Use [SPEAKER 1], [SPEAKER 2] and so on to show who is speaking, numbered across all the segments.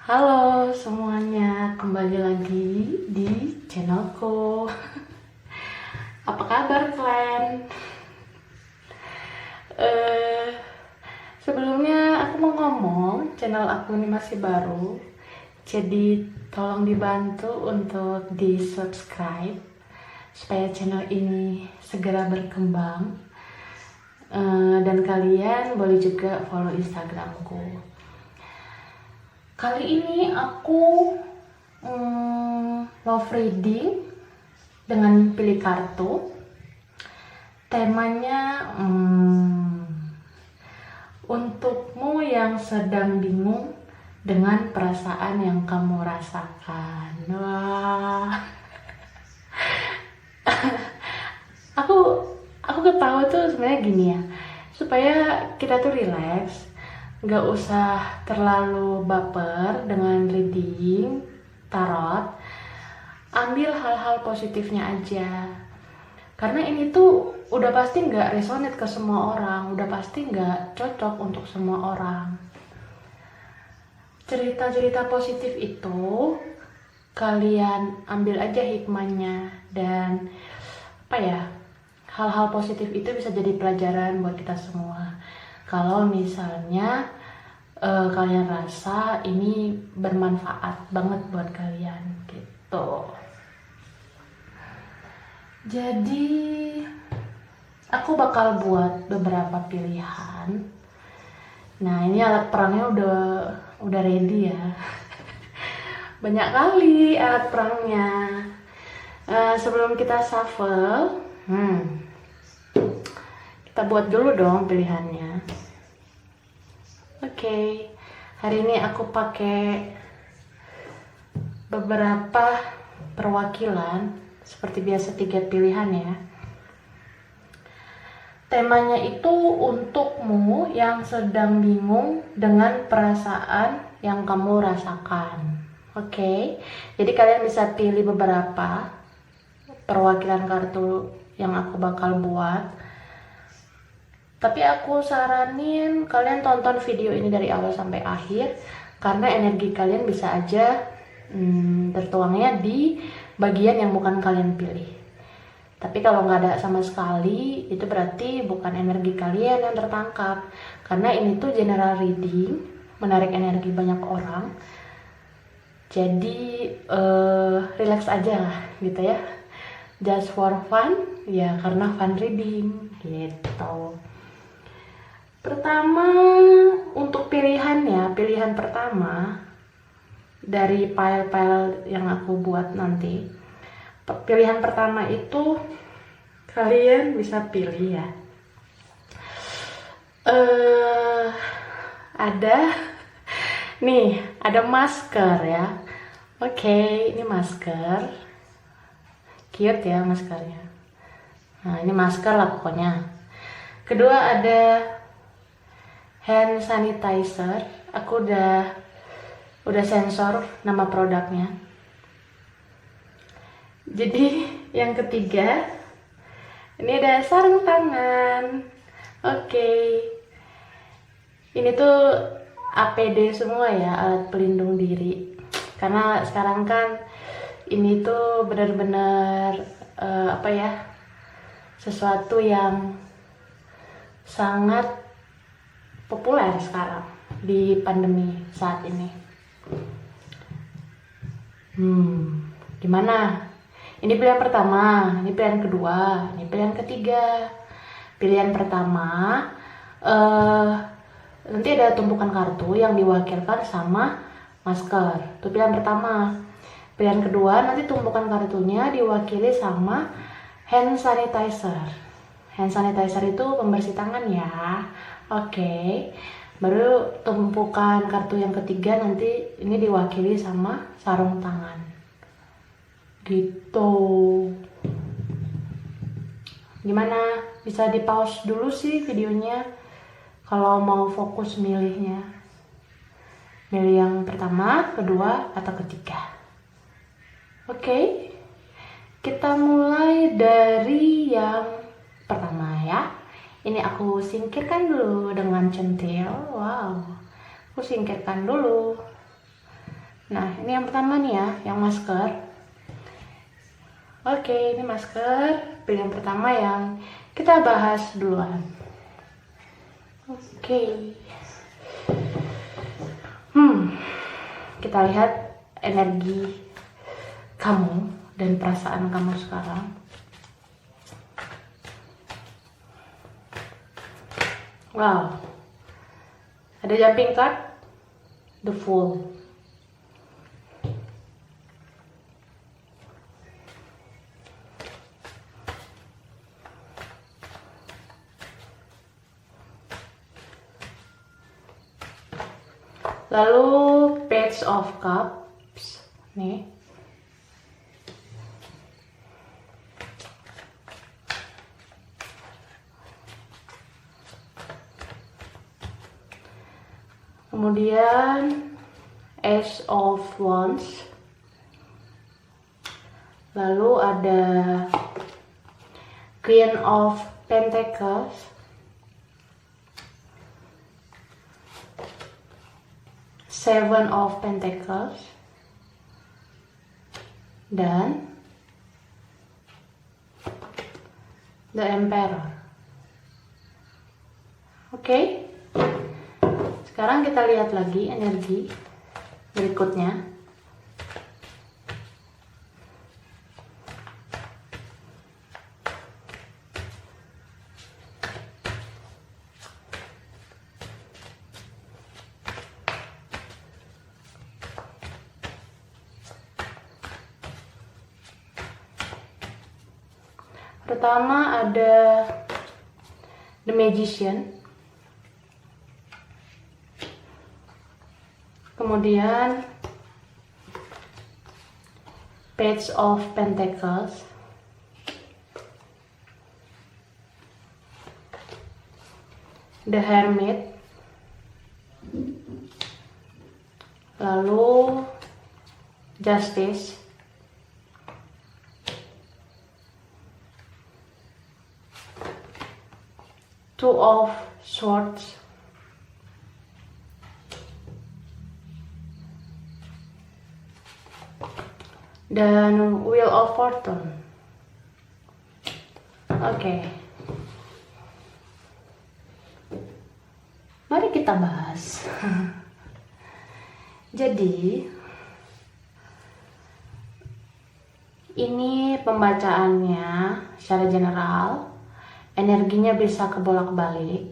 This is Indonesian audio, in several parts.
[SPEAKER 1] Halo semuanya, kembali lagi di channelku. Apa kabar kalian? Eh, Sebelumnya aku mau ngomong, channel aku ini masih baru, jadi tolong dibantu untuk di subscribe supaya channel ini segera berkembang. Dan kalian boleh juga follow Instagramku. Kali ini aku love reading dengan pilih kartu. Temanya untukmu yang sedang bingung dengan perasaan yang kamu rasakan. Wah, aku ketawa tuh sebenarnya gini ya, supaya kita tuh relax, nggak usah terlalu baper dengan reading tarot. Ambil hal-hal positifnya aja, karena ini tuh udah pasti nggak resonate ke semua orang, udah pasti nggak cocok untuk semua orang. Cerita-cerita positif itu kalian ambil aja hikmahnya, dan apa ya, hal-hal positif itu bisa jadi pelajaran buat kita semua. Kalau misalnya kalian rasa ini bermanfaat banget buat kalian gitu. Jadi aku bakal buat beberapa pilihan. Nah, ini alat perangnya udah ready ya. Banyak kali alat perangnya. Sebelum kita shuffle, kita buat dulu dong pilihannya. Oke, hari ini aku pakai beberapa perwakilan, seperti biasa 3 pilihan ya. Temanya itu untukmu yang sedang bingung dengan perasaan yang kamu rasakan. Oke, jadi kalian bisa pilih beberapa perwakilan kartu yang aku bakal buat. Tapi aku saranin kalian tonton video ini dari awal sampai akhir, karena energi kalian bisa aja tertuangnya di bagian yang bukan kalian pilih. Tapi kalau nggak ada sama sekali, itu berarti bukan energi kalian yang tertangkap. Karena ini tuh general reading, menarik energi banyak orang. Jadi relax aja lah gitu ya. Just for fun, ya karena fun reading gitu. Pertama, untuk pilihannya, pilihan pertama dari pile-pile yang aku buat nanti. Pilihan pertama itu kalian bisa pilih ya. Ada nih, ada masker ya. Oke, ini masker. Cute ya maskernya. Nah, ini masker lah pokoknya. Kedua ada hand sanitizer. Aku udah sensor nama produknya. Jadi yang ketiga, ini ada sarung tangan. Oke, ini tuh APD semua ya, alat pelindung diri. Karena sekarang kan ini tuh benar-benar apa ya, sesuatu yang sangat populer sekarang di pandemi saat ini. Gimana? Ini pilihan pertama, ini pilihan kedua, ini pilihan ketiga. Pilihan pertama, nanti ada tumpukan kartu yang diwakilkan sama masker. Itu pilihan pertama. Pilihan kedua, nanti tumpukan kartunya diwakili sama hand sanitizer. Hand sanitizer itu pembersih tangan ya. Oke. Baru tumpukan kartu yang ketiga nanti ini diwakili sama sarung tangan. Gitu. Gimana? Bisa di pause dulu sih videonya kalau mau fokus milihnya. Milih yang pertama, kedua, atau ketiga. Oke. Kita mulai dari yang pertama ya. Ini aku singkirkan dulu dengan centil. Wow. Aku singkirkan dulu. Nah, ini yang pertama nih ya, yang masker. Oke, ini masker pilihan pertama yang kita bahas duluan. Oke. Kita lihat energi kamu dan perasaan kamu sekarang. Wow. Ada jumping card, the Fool. Lalu Page of Cups nih. Kemudian Ace of Wands. Lalu ada Queen of Pentacles. Seven of Pentacles. Dan The Emperor. Oke. Sekarang kita lihat lagi energi berikutnya. Pertama ada The Magician. Kemudian Page of Pentacles. The Hermit. Lalu Justice. Two of Swords. Dan Wheel of Fortune. Oke. Mari kita bahas. Jadi ini pembacaannya secara general, energinya bisa kebolak-balik,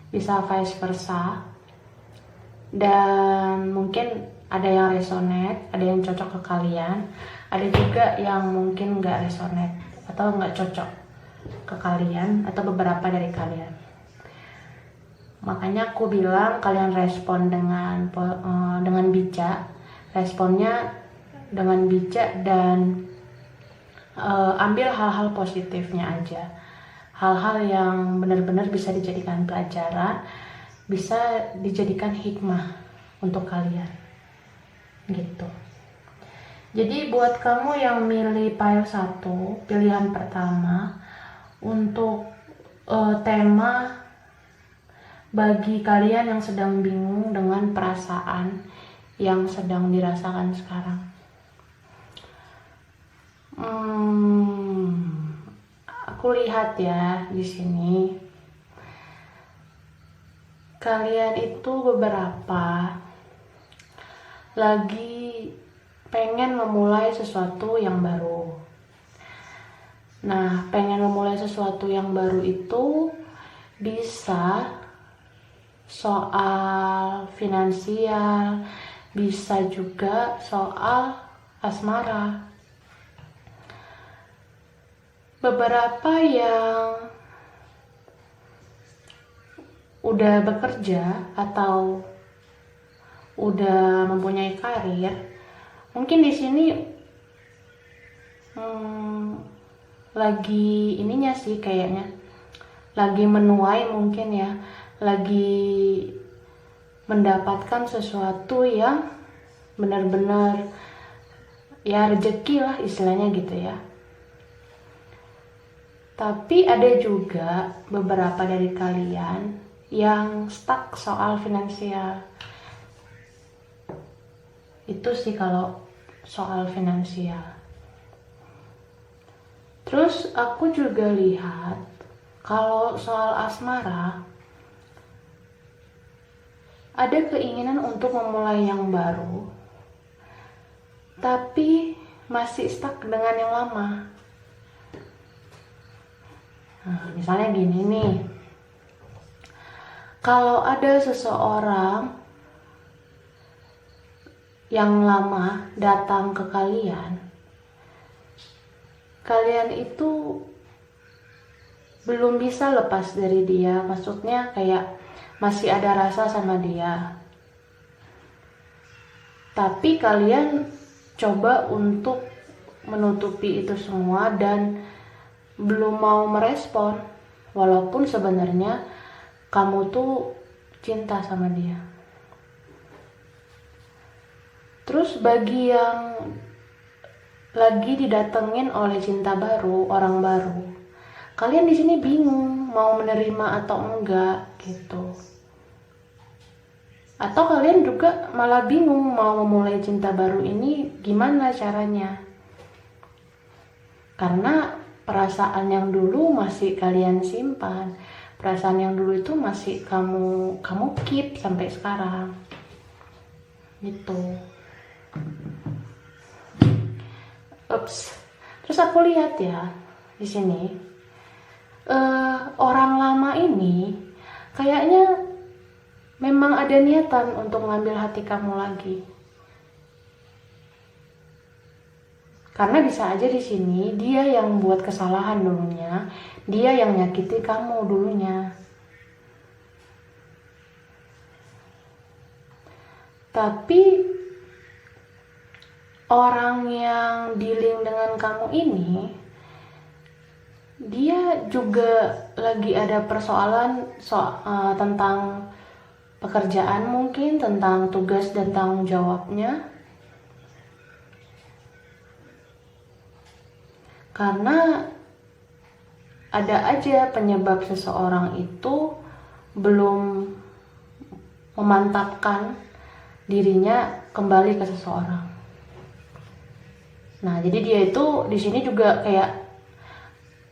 [SPEAKER 1] bisa vice versa, dan mungkin ada yang resonate, ada yang cocok ke kalian, ada juga yang mungkin nggak resonate atau nggak cocok ke kalian atau beberapa dari kalian. Makanya aku bilang kalian respon dengan bijak, responnya dengan bijak dan ambil hal-hal positifnya aja, hal-hal yang benar-benar bisa dijadikan pelajaran, bisa dijadikan hikmah untuk kalian gitu. Jadi buat kamu yang milih pile 1, pilihan pertama untuk tema bagi kalian yang sedang bingung dengan perasaan yang sedang dirasakan sekarang. Aku lihat ya di sini kalian itu beberapa lagi pengen memulai sesuatu yang baru. Nah, pengen memulai sesuatu yang baru itu bisa soal finansial, bisa juga soal asmara. Beberapa yang udah bekerja atau udah mempunyai karir, mungkin di sini lagi ininya sih kayaknya lagi menuai, mungkin ya lagi mendapatkan sesuatu yang benar-benar ya rezeki lah istilahnya gitu ya. Tapi ada juga beberapa dari kalian yang stuck soal finansial. Itu sih kalau soal finansial. Terus aku juga lihat kalau soal asmara ada keinginan untuk memulai yang baru, tapi masih stuck dengan yang lama. Nah, misalnya gini nih, kalau ada seseorang yang lama datang ke kalian, kalian itu belum bisa lepas dari dia, maksudnya kayak masih ada rasa sama dia. Tapi kalian coba untuk menutupi itu semua dan belum mau merespon, walaupun sebenarnya kamu tuh cinta sama dia. Terus bagi yang lagi didatengin oleh cinta baru, orang baru, kalian di sini bingung mau menerima atau enggak gitu. Atau kalian juga malah bingung mau memulai cinta baru ini gimana caranya. Karena perasaan yang dulu masih kalian simpan. Perasaan yang dulu itu masih kamu keep sampai sekarang. Gitu. Ups. Terus aku lihat ya di sini orang lama ini kayaknya memang ada niatan untuk ngambil hati kamu lagi. Karena bisa aja di sini dia yang buat kesalahan dulunya, dia yang nyakiti kamu dulunya. Tapi orang yang dealing dengan kamu ini, dia juga lagi ada persoalan tentang pekerjaan, mungkin tentang tugas dan tanggung jawabnya. Karena ada aja penyebab seseorang itu belum memantapkan dirinya kembali ke seseorang. Nah, jadi dia itu di sini juga kayak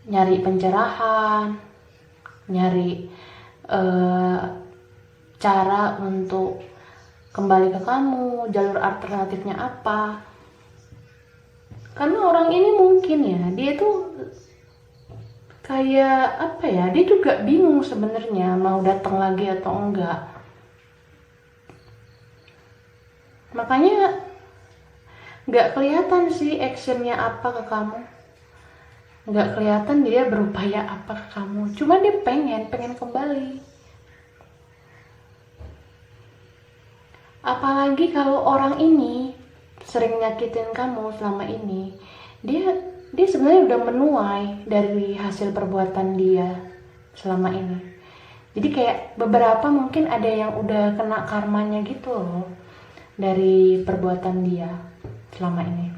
[SPEAKER 1] nyari pencerahan, nyari cara untuk kembali ke kamu, jalur alternatifnya apa. Karena orang ini mungkin ya, dia tuh kayak apa ya, dia juga bingung sebenarnya mau datang lagi atau enggak. Makanya nggak kelihatan sih actionnya apa ke kamu, nggak kelihatan dia berupaya apa ke kamu. Cuma dia pengen kembali. Apalagi kalau orang ini sering nyakitin kamu selama ini, dia sebenarnya udah menuai dari hasil perbuatan dia selama ini. Jadi kayak beberapa mungkin ada yang udah kena karmanya gitu loh dari perbuatan dia selama ini.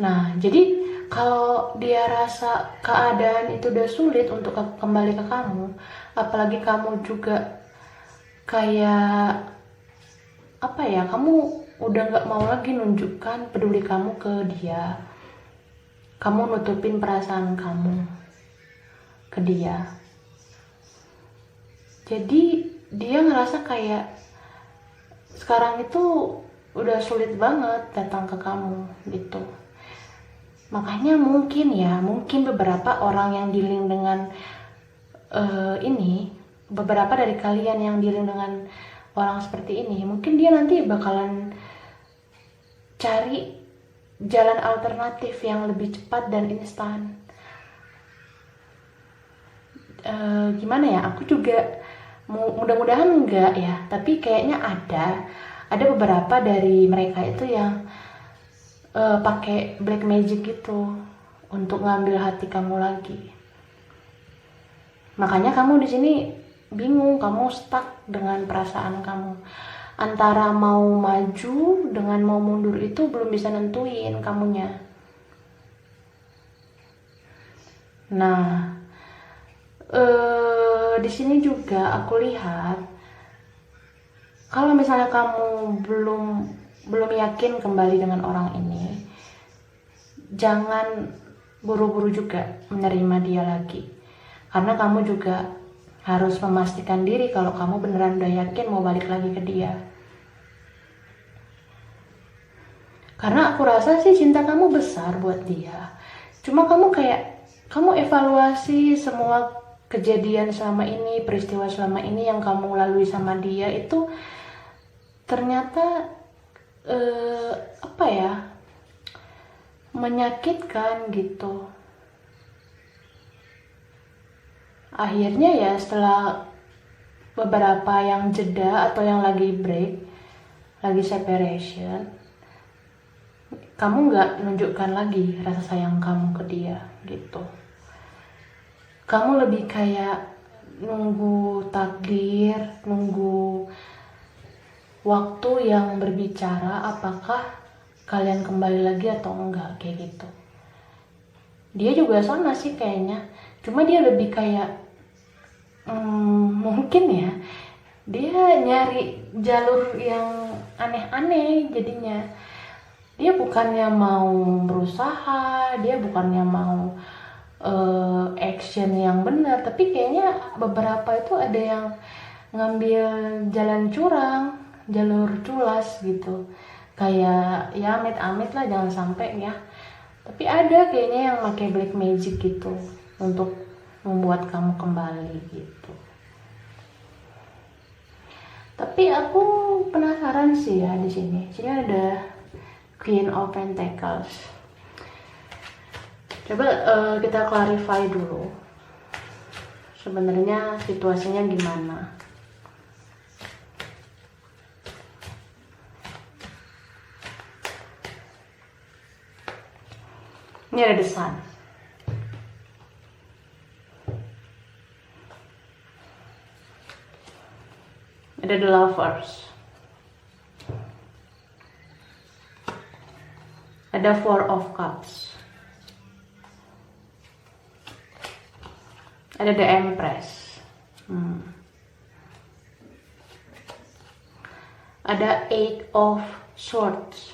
[SPEAKER 1] Nah, jadi kalau dia rasa keadaan itu udah sulit untuk kembali ke kamu, apalagi kamu juga kayak apa ya, kamu udah gak mau lagi nunjukkan peduli kamu ke dia, kamu nutupin perasaan kamu ke dia. Jadi dia ngerasa kayak sekarang itu udah sulit banget datang ke kamu gitu. Makanya mungkin beberapa orang yang dealing dengan ini, beberapa dari kalian yang dealing dengan orang seperti ini, mungkin dia nanti bakalan cari jalan alternatif yang lebih cepat dan instan. Gimana ya, aku juga mudah-mudahan enggak ya, tapi kayaknya ada beberapa dari mereka itu yang pakai black magic gitu untuk ngambil hati kamu lagi. Makanya kamu di sini bingung, kamu stuck dengan perasaan kamu. Antara mau maju dengan mau mundur itu belum bisa nentuin kamunya. Nah, di sini juga aku lihat kalau misalnya kamu belum yakin kembali dengan orang ini, jangan buru-buru juga menerima dia lagi, karena kamu juga harus memastikan diri kalau kamu beneran udah yakin mau balik lagi ke dia. Karena aku rasa sih cinta kamu besar buat dia, cuma kamu evaluasi semua kejadian selama ini, peristiwa selama ini yang kamu lalui sama dia itu ternyata menyakitkan gitu. Akhirnya ya setelah beberapa yang jeda atau yang lagi break, lagi separation, kamu nggak nunjukkan lagi rasa sayang kamu ke dia gitu. Kamu lebih kayak nunggu takdir, nunggu waktu yang berbicara apakah kalian kembali lagi atau enggak, kayak gitu. Dia juga sama sih kayaknya, cuma dia lebih kayak mungkin ya dia nyari jalur yang aneh-aneh. Jadinya dia bukannya mau berusaha, dia bukannya mau action yang benar, tapi kayaknya beberapa itu ada yang ngambil jalan curang, jalur culas gitu. Kayak ya amit-amit lah, jangan sampai ya, tapi ada kayaknya yang pakai black magic gitu untuk membuat kamu kembali gitu. Tapi aku penasaran sih ya di sini. Sini ada Queen of Pentacles. Coba kita clarify dulu. Sebenarnya situasinya gimana? Ini ada the Sun. Ada the Lovers. Ada Four of Cups. Ada the Empress. Ada Eight of Swords.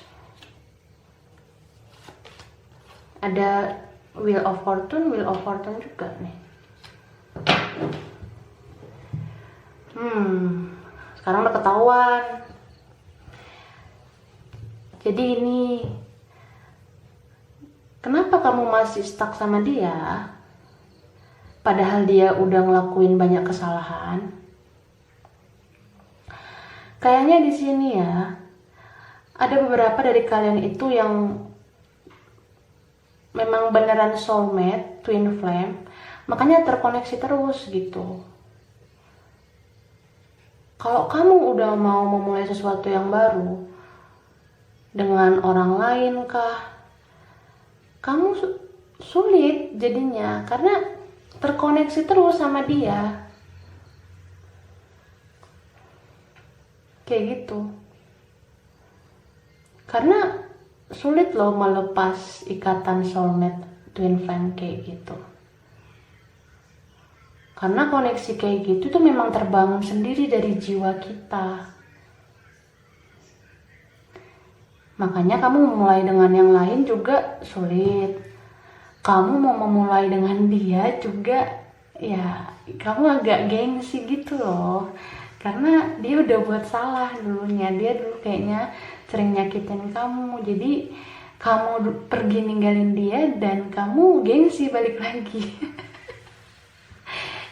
[SPEAKER 1] Ada Wheel of Fortune juga nih. Sekarang udah ketahuan. Jadi ini, kenapa kamu masih stuck sama dia? Padahal dia udah ngelakuin banyak kesalahan. Kayaknya di sini ya, ada beberapa dari kalian itu yang memang beneran soulmate, twin flame, makanya terkoneksi terus gitu. Kalau kamu udah mau memulai sesuatu yang baru dengan orang lain kah, kamu sulit jadinya karena terkoneksi terus sama dia. Kayak gitu. Karena sulit loh melepas ikatan soulmate twin flame kayak gitu. Karena koneksi kayak gitu tuh memang terbangun sendiri dari jiwa kita. Makanya kamu memulai dengan yang lain juga sulit. Kamu mau memulai dengan dia juga ya kamu agak gengsi gitu loh. Karena dia udah buat salah dulunya. Dia dulu kayaknya sering nyakitin kamu. Jadi kamu pergi ninggalin dia dan kamu gengsi balik lagi.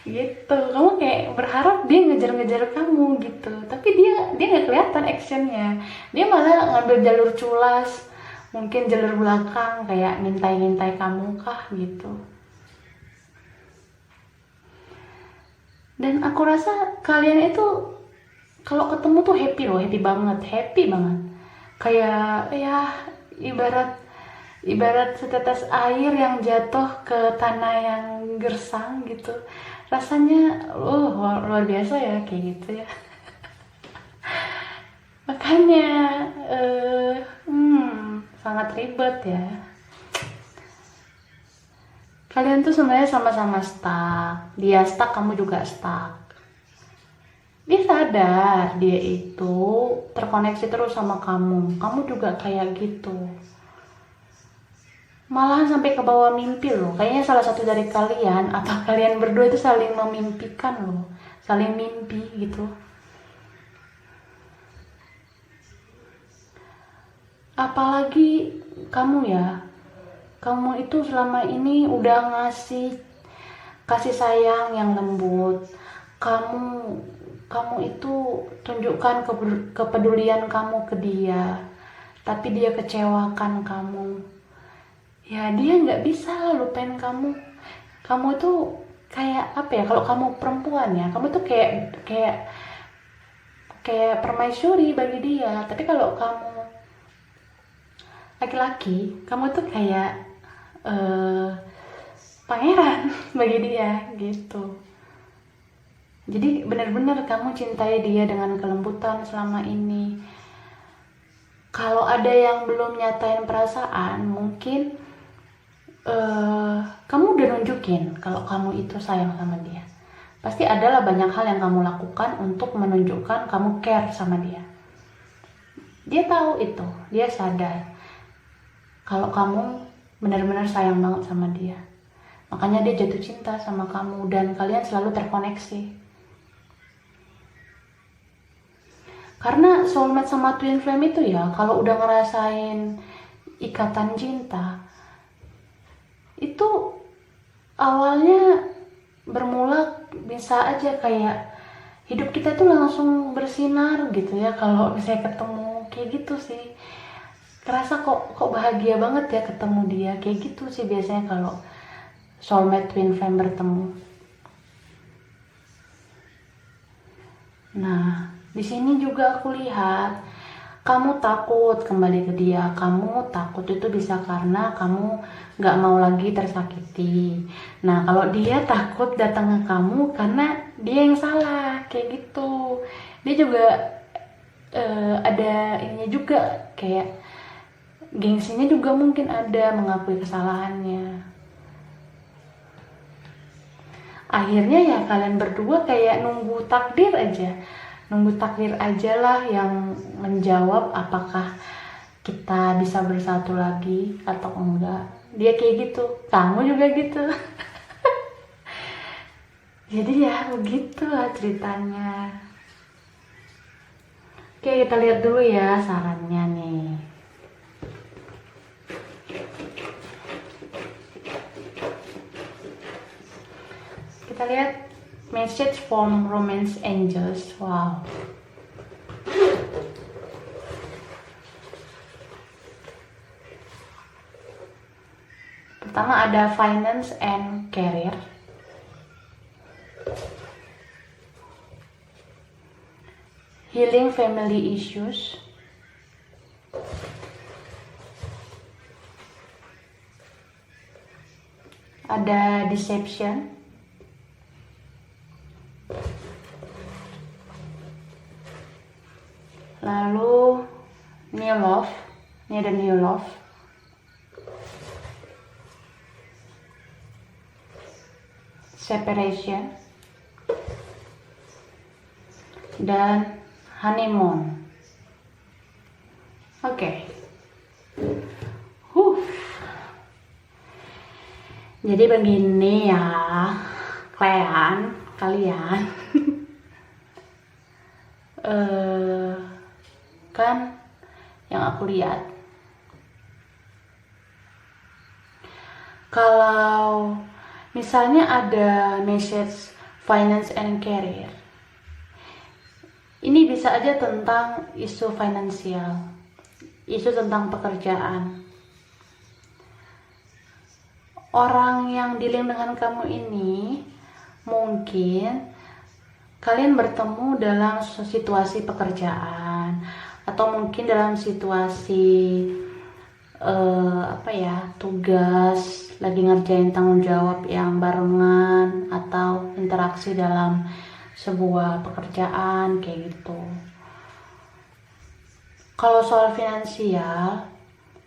[SPEAKER 1] Gitu, kamu kayak berharap dia ngejar-ngejar kamu gitu, tapi dia nggak kelihatan actionnya. Dia malah ngambil jalur culas, mungkin jalur belakang kayak ngintai kamu kah gitu. Dan aku rasa kalian itu kalau ketemu tuh happy loh, happy banget. Kayak ya ibarat setetes air yang jatuh ke tanah yang gersang gitu. Rasanya luar biasa ya kayak gitu ya. Makanya sangat ribet ya. Kalian tuh sebenarnya sama-sama stuck. Dia stuck, kamu juga stuck. Dia sadar dia itu terkoneksi terus sama kamu juga kayak gitu. Malahan sampai ke bawah mimpi loh. Kayaknya salah satu dari kalian atau kalian berdua itu saling memimpikan loh. Saling mimpi gitu. Apalagi kamu ya. Kamu itu selama ini udah ngasih kasih sayang yang lembut. Kamu itu tunjukkan kepedulian kamu ke dia. Tapi dia kecewakan kamu. Ya dia nggak bisa lupain kamu tuh kayak apa ya, kalau kamu perempuan ya, kamu tuh kayak permaisuri bagi dia. Tapi kalau kamu laki-laki, kamu tuh kayak pangeran bagi dia gitu. Jadi benar-benar kamu cintai dia dengan kelembutan selama ini. Kalau ada yang belum nyatain perasaan, mungkin kamu udah nunjukin kalau kamu itu sayang sama dia. Pasti adalah banyak hal yang kamu lakukan untuk menunjukkan kamu care sama dia. Dia tahu itu, dia sadar kalau kamu benar-benar sayang banget sama dia. Makanya dia jatuh cinta sama kamu dan kalian selalu terkoneksi. Karena soulmate sama twin flame itu ya, kalau udah ngerasain ikatan cinta, itu awalnya bermula bisa aja kayak hidup kita tuh langsung bersinar gitu ya kalau misalnya ketemu kayak gitu sih. Kerasa kok bahagia banget ya ketemu dia, kayak gitu sih biasanya kalau soulmate twin flame bertemu. Nah, di sini juga aku lihat kamu takut kembali ke dia. Kamu takut itu bisa karena kamu gak mau lagi tersakiti. Nah, kalau dia takut datang ke kamu karena dia yang salah, kayak gitu. Dia juga ada ininya juga, kayak gengsinya juga mungkin ada, mengakui kesalahannya. Akhirnya ya kalian berdua kayak nunggu takdir aja lah yang menjawab apakah kita bisa bersatu lagi atau enggak. Dia kayak gitu, kamu juga gitu. Jadi ya begitu lah ceritanya. Oke, kita lihat dulu ya sarannya nih. Kita lihat message from romance angels. Wow. Pertama ada finance and career. Healing family issues. Ada deception. Lalu new love. Ini ada new love. Separation. Dan honeymoon. Oke. Jadi begini ya, kalian kan yang aku lihat, kalau misalnya ada message finance and career, ini bisa aja tentang isu finansial, isu tentang pekerjaan. Orang yang dealing dengan kamu ini mungkin kalian bertemu dalam situasi pekerjaan atau mungkin dalam situasi tugas, lagi ngerjain tanggung jawab yang barengan atau interaksi dalam sebuah pekerjaan kayak gitu. Kalau soal finansial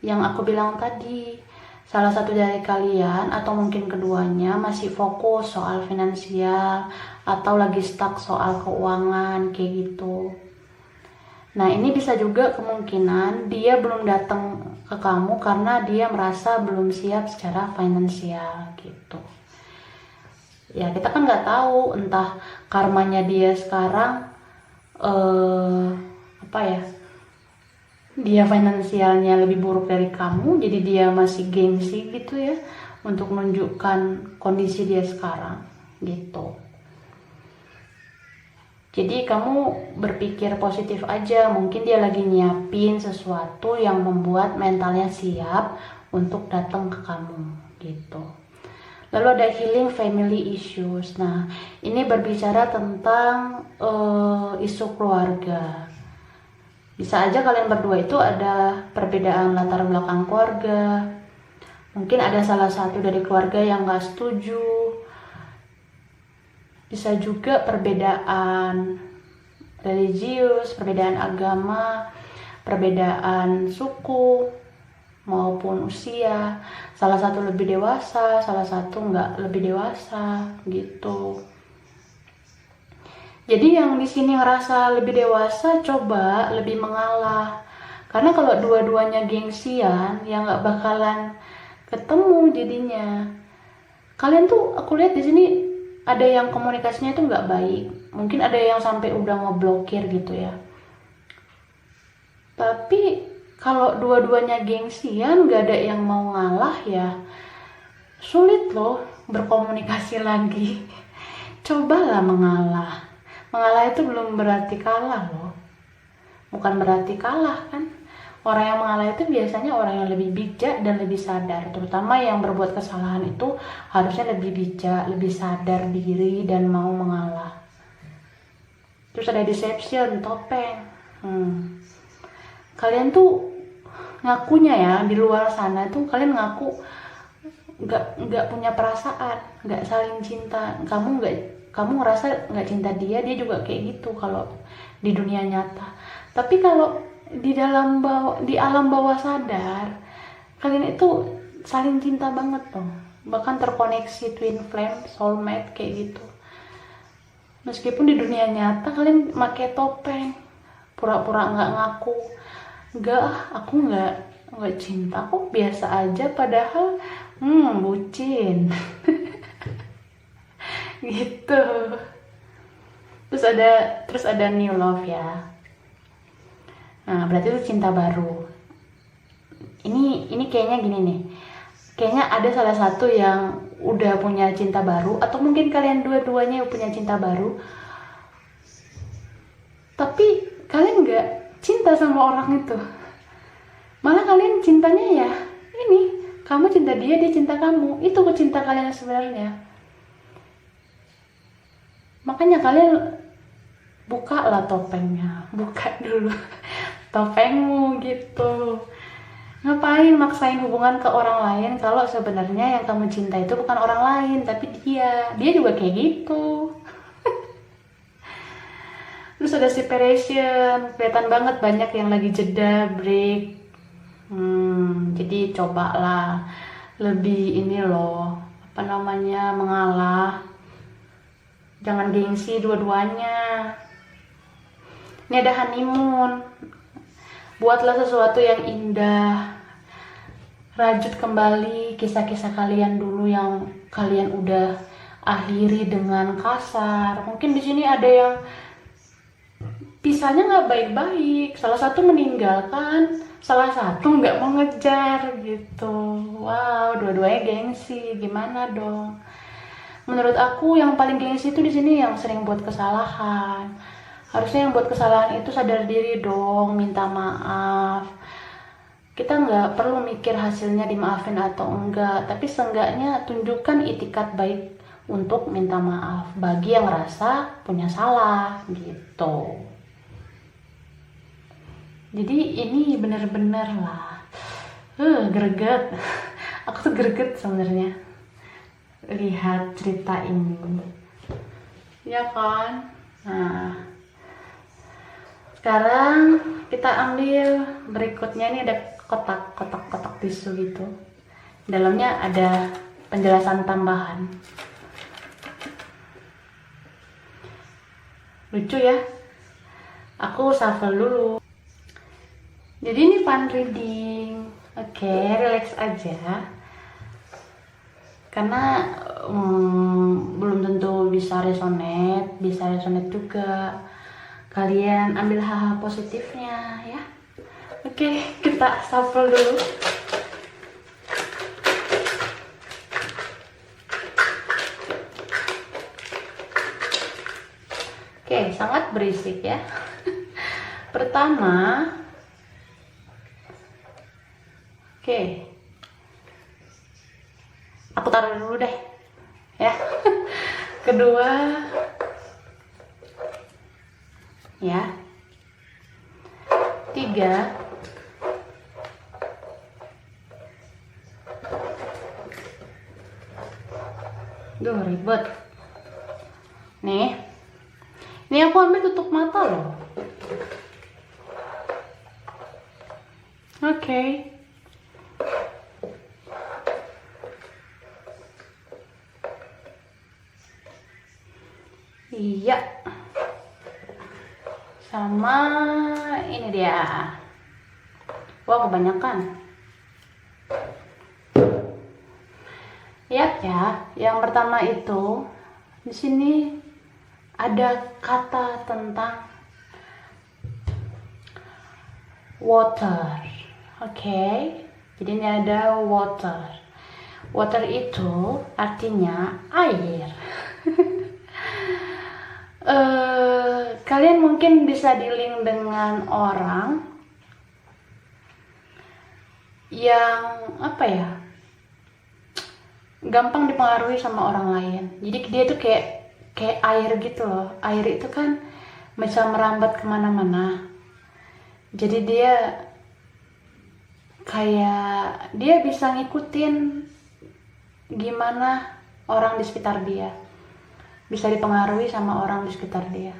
[SPEAKER 1] yang aku bilang tadi, salah satu dari kalian atau mungkin keduanya masih fokus soal finansial atau lagi stuck soal keuangan kayak gitu. Nah, ini bisa juga kemungkinan dia belum datang ke kamu karena dia merasa belum siap secara finansial gitu. Ya, kita kan nggak tahu entah karmanya dia sekarang apa ya, dia finansialnya lebih buruk dari kamu, jadi dia masih gengsi gitu ya untuk menunjukkan kondisi dia sekarang gitu. Jadi kamu berpikir positif aja, mungkin dia lagi nyiapin sesuatu yang membuat mentalnya siap untuk datang ke kamu gitu. Lalu ada healing family issues. Nah, ini berbicara tentang isu keluarga. Bisa aja kalian berdua itu ada perbedaan latar belakang keluarga. Mungkin ada salah satu dari keluarga yang gak setuju. Bisa juga perbedaan religius, perbedaan agama, perbedaan suku maupun usia. Salah satu lebih dewasa, salah satu nggak lebih dewasa gitu. Jadi yang di sini ngerasa lebih dewasa, coba lebih mengalah. Karena kalau dua-duanya gengsian, ya nggak bakalan ketemu jadinya. Kalian tuh, aku lihat di sini ada yang komunikasinya itu nggak baik. Mungkin ada yang sampai udah ngeblokir gitu ya. Tapi kalau dua-duanya gengsian, nggak ada yang mau ngalah ya, sulit loh berkomunikasi lagi. Cobalah mengalah. Mengalah itu belum berarti kalah loh. Bukan berarti kalah kan. Orang yang mengalah itu biasanya orang yang lebih bijak dan lebih sadar. Terutama yang berbuat kesalahan itu harusnya lebih bijak, lebih sadar diri dan mau mengalah. Terus ada deception, topeng. Kalian tuh ngakunya ya di luar sana tuh kalian ngaku nggak punya perasaan, nggak saling cinta. Kamu ngerasa nggak cinta dia juga kayak gitu kalau di dunia nyata. Tapi kalau di alam bawah sadar kalian itu saling cinta banget tuh, bahkan terkoneksi twin flame, soulmate kayak gitu. Meskipun di dunia nyata kalian pakai topeng, pura-pura nggak ngaku, aku nggak cinta, aku biasa aja, padahal bucin. Gitu. Terus ada new love ya. Nah, berarti itu cinta baru. Ini kayaknya gini nih. Kayaknya ada salah satu yang udah punya cinta baru, atau mungkin kalian dua-duanya punya cinta baru. Tapi kalian nggak cinta sama orang itu. Malah kalian cintanya ya ini, kamu cinta dia, dia cinta kamu. Itu cinta kalian sebenarnya. Makanya kalian buka lah topengnya, buka dulu topengmu gitu. Ngapain maksain hubungan ke orang lain kalau sebenarnya yang kamu cinta itu bukan orang lain, tapi dia juga kayak gitu. Terus ada separation, kelihatan banget banyak yang lagi jeda, break. Jadi cobalah lebih ini loh, mengalah. Jangan gengsi dua-duanya. Ini ada honeymoon. Buatlah sesuatu yang indah. Rajut kembali kisah-kisah kalian dulu yang kalian udah akhiri dengan kasar. Mungkin di sini ada yang pisahnya nggak baik-baik. Salah satu meninggalkan, salah satu nggak mau ngejar gitu. Wow, dua-duanya gengsi. Gimana dong? Menurut aku yang paling gengsi itu di sini yang sering buat kesalahan. Harusnya yang buat kesalahan itu sadar diri dong, minta maaf. Kita nggak perlu mikir hasilnya dimaafin atau enggak, tapi seenggaknya tunjukkan itikat baik untuk minta maaf bagi yang ngerasa punya salah gitu. Jadi ini bener-bener lah, greget. Aku tuh greget sebenarnya lihat cerita ini, ya kan? Nah, sekarang kita ambil berikutnya, ini ada kotak tisu gitu. Dalamnya ada penjelasan tambahan. Lucu ya. Aku shuffle dulu. Jadi ini fun reading. Oke, relax aja. Karena belum tentu bisa resonate juga. Kalian ambil hal-hal positifnya ya. Oke, kita shuffle dulu. Oke, sangat berisik ya. Pertama, oke, aku taruh dulu deh ya. Kedua, ya. Tiga, duh ribet nih. Ini aku ambil tutup mata loh. Oke. Iya. Sama ini dia. Wah, kebanyakan. Lihat ya, yang pertama itu di sini ada kata tentang water. Oke. Jadi ini ada water. Water itu artinya air. Kalian mungkin bisa di-link dengan orang yang apa ya, gampang dipengaruhi sama orang lain. Jadi dia tuh kayak air gitu loh. Air itu kan bisa merambat kemana-mana. Jadi dia bisa ngikutin gimana orang di sekitar dia. Bisa dipengaruhi sama orang di sekitar dia.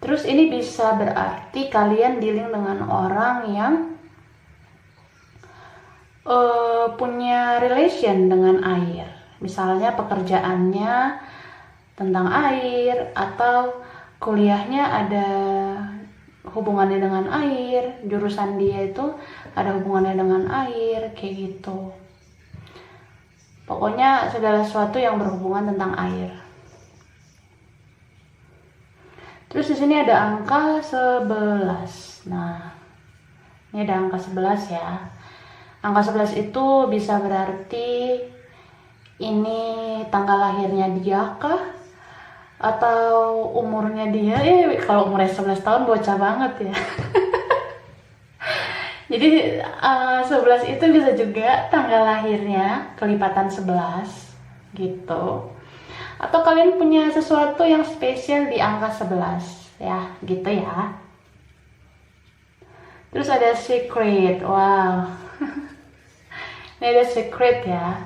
[SPEAKER 1] Terus ini bisa berarti kalian dealing dengan orang yang punya relation dengan air. Misalnya pekerjaannya tentang air, atau kuliahnya ada hubungannya dengan air, jurusan dia itu ada hubungannya dengan air, kayak gitu. Pokoknya segala sesuatu yang berhubungan tentang air. Terus di sini ada angka 11. Nah, ini ada angka 11 ya. Angka 11 itu bisa berarti ini tanggal lahirnya dia kah? Atau umurnya dia? Kalau umurnya 11 tahun bocah banget ya. Jadi 11 itu bisa juga tanggal lahirnya kelipatan 11 gitu. Atau kalian punya sesuatu yang spesial di angka 11 ya, gitu ya. Terus ada secret. Wow. Ini ada secret ya.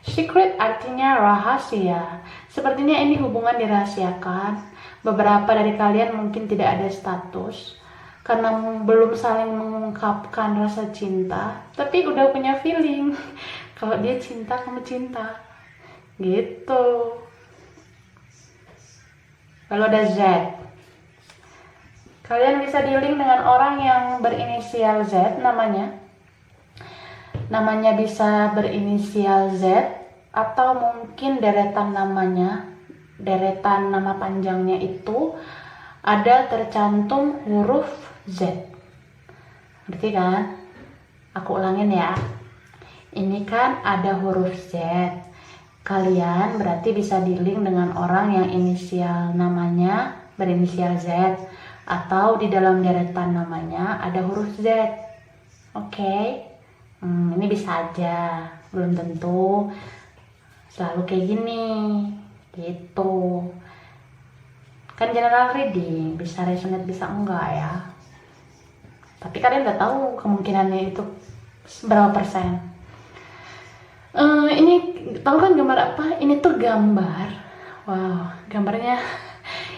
[SPEAKER 1] Secret artinya rahasia. Sepertinya ini hubungan dirahasiakan. Beberapa dari kalian mungkin tidak ada status karena belum saling mengungkapkan rasa cinta, tapi udah punya feeling. Kalau dia cinta, kamu cinta. Gitu. Lalu ada Z. Kalian bisa di-link dengan orang yang berinisial Z namanya. Namanya bisa berinisial Z, atau mungkin deretan namanya, deretan nama panjangnya itu ada tercantum huruf Z. Ngerti kan? Aku ulangin ya. Ini kan ada huruf Z. Kalian berarti bisa di-link dengan orang yang inisial namanya berinisial Z, atau di dalam deretan namanya ada huruf Z. Oke. Ini bisa aja, belum tentu selalu kayak gini gitu. Kan general reading, bisa resonate bisa enggak ya, tapi kalian udah tahu kemungkinannya itu berapa persen. Ini tahu kan gambar apa? Ini tuh gambar, wow, gambarnya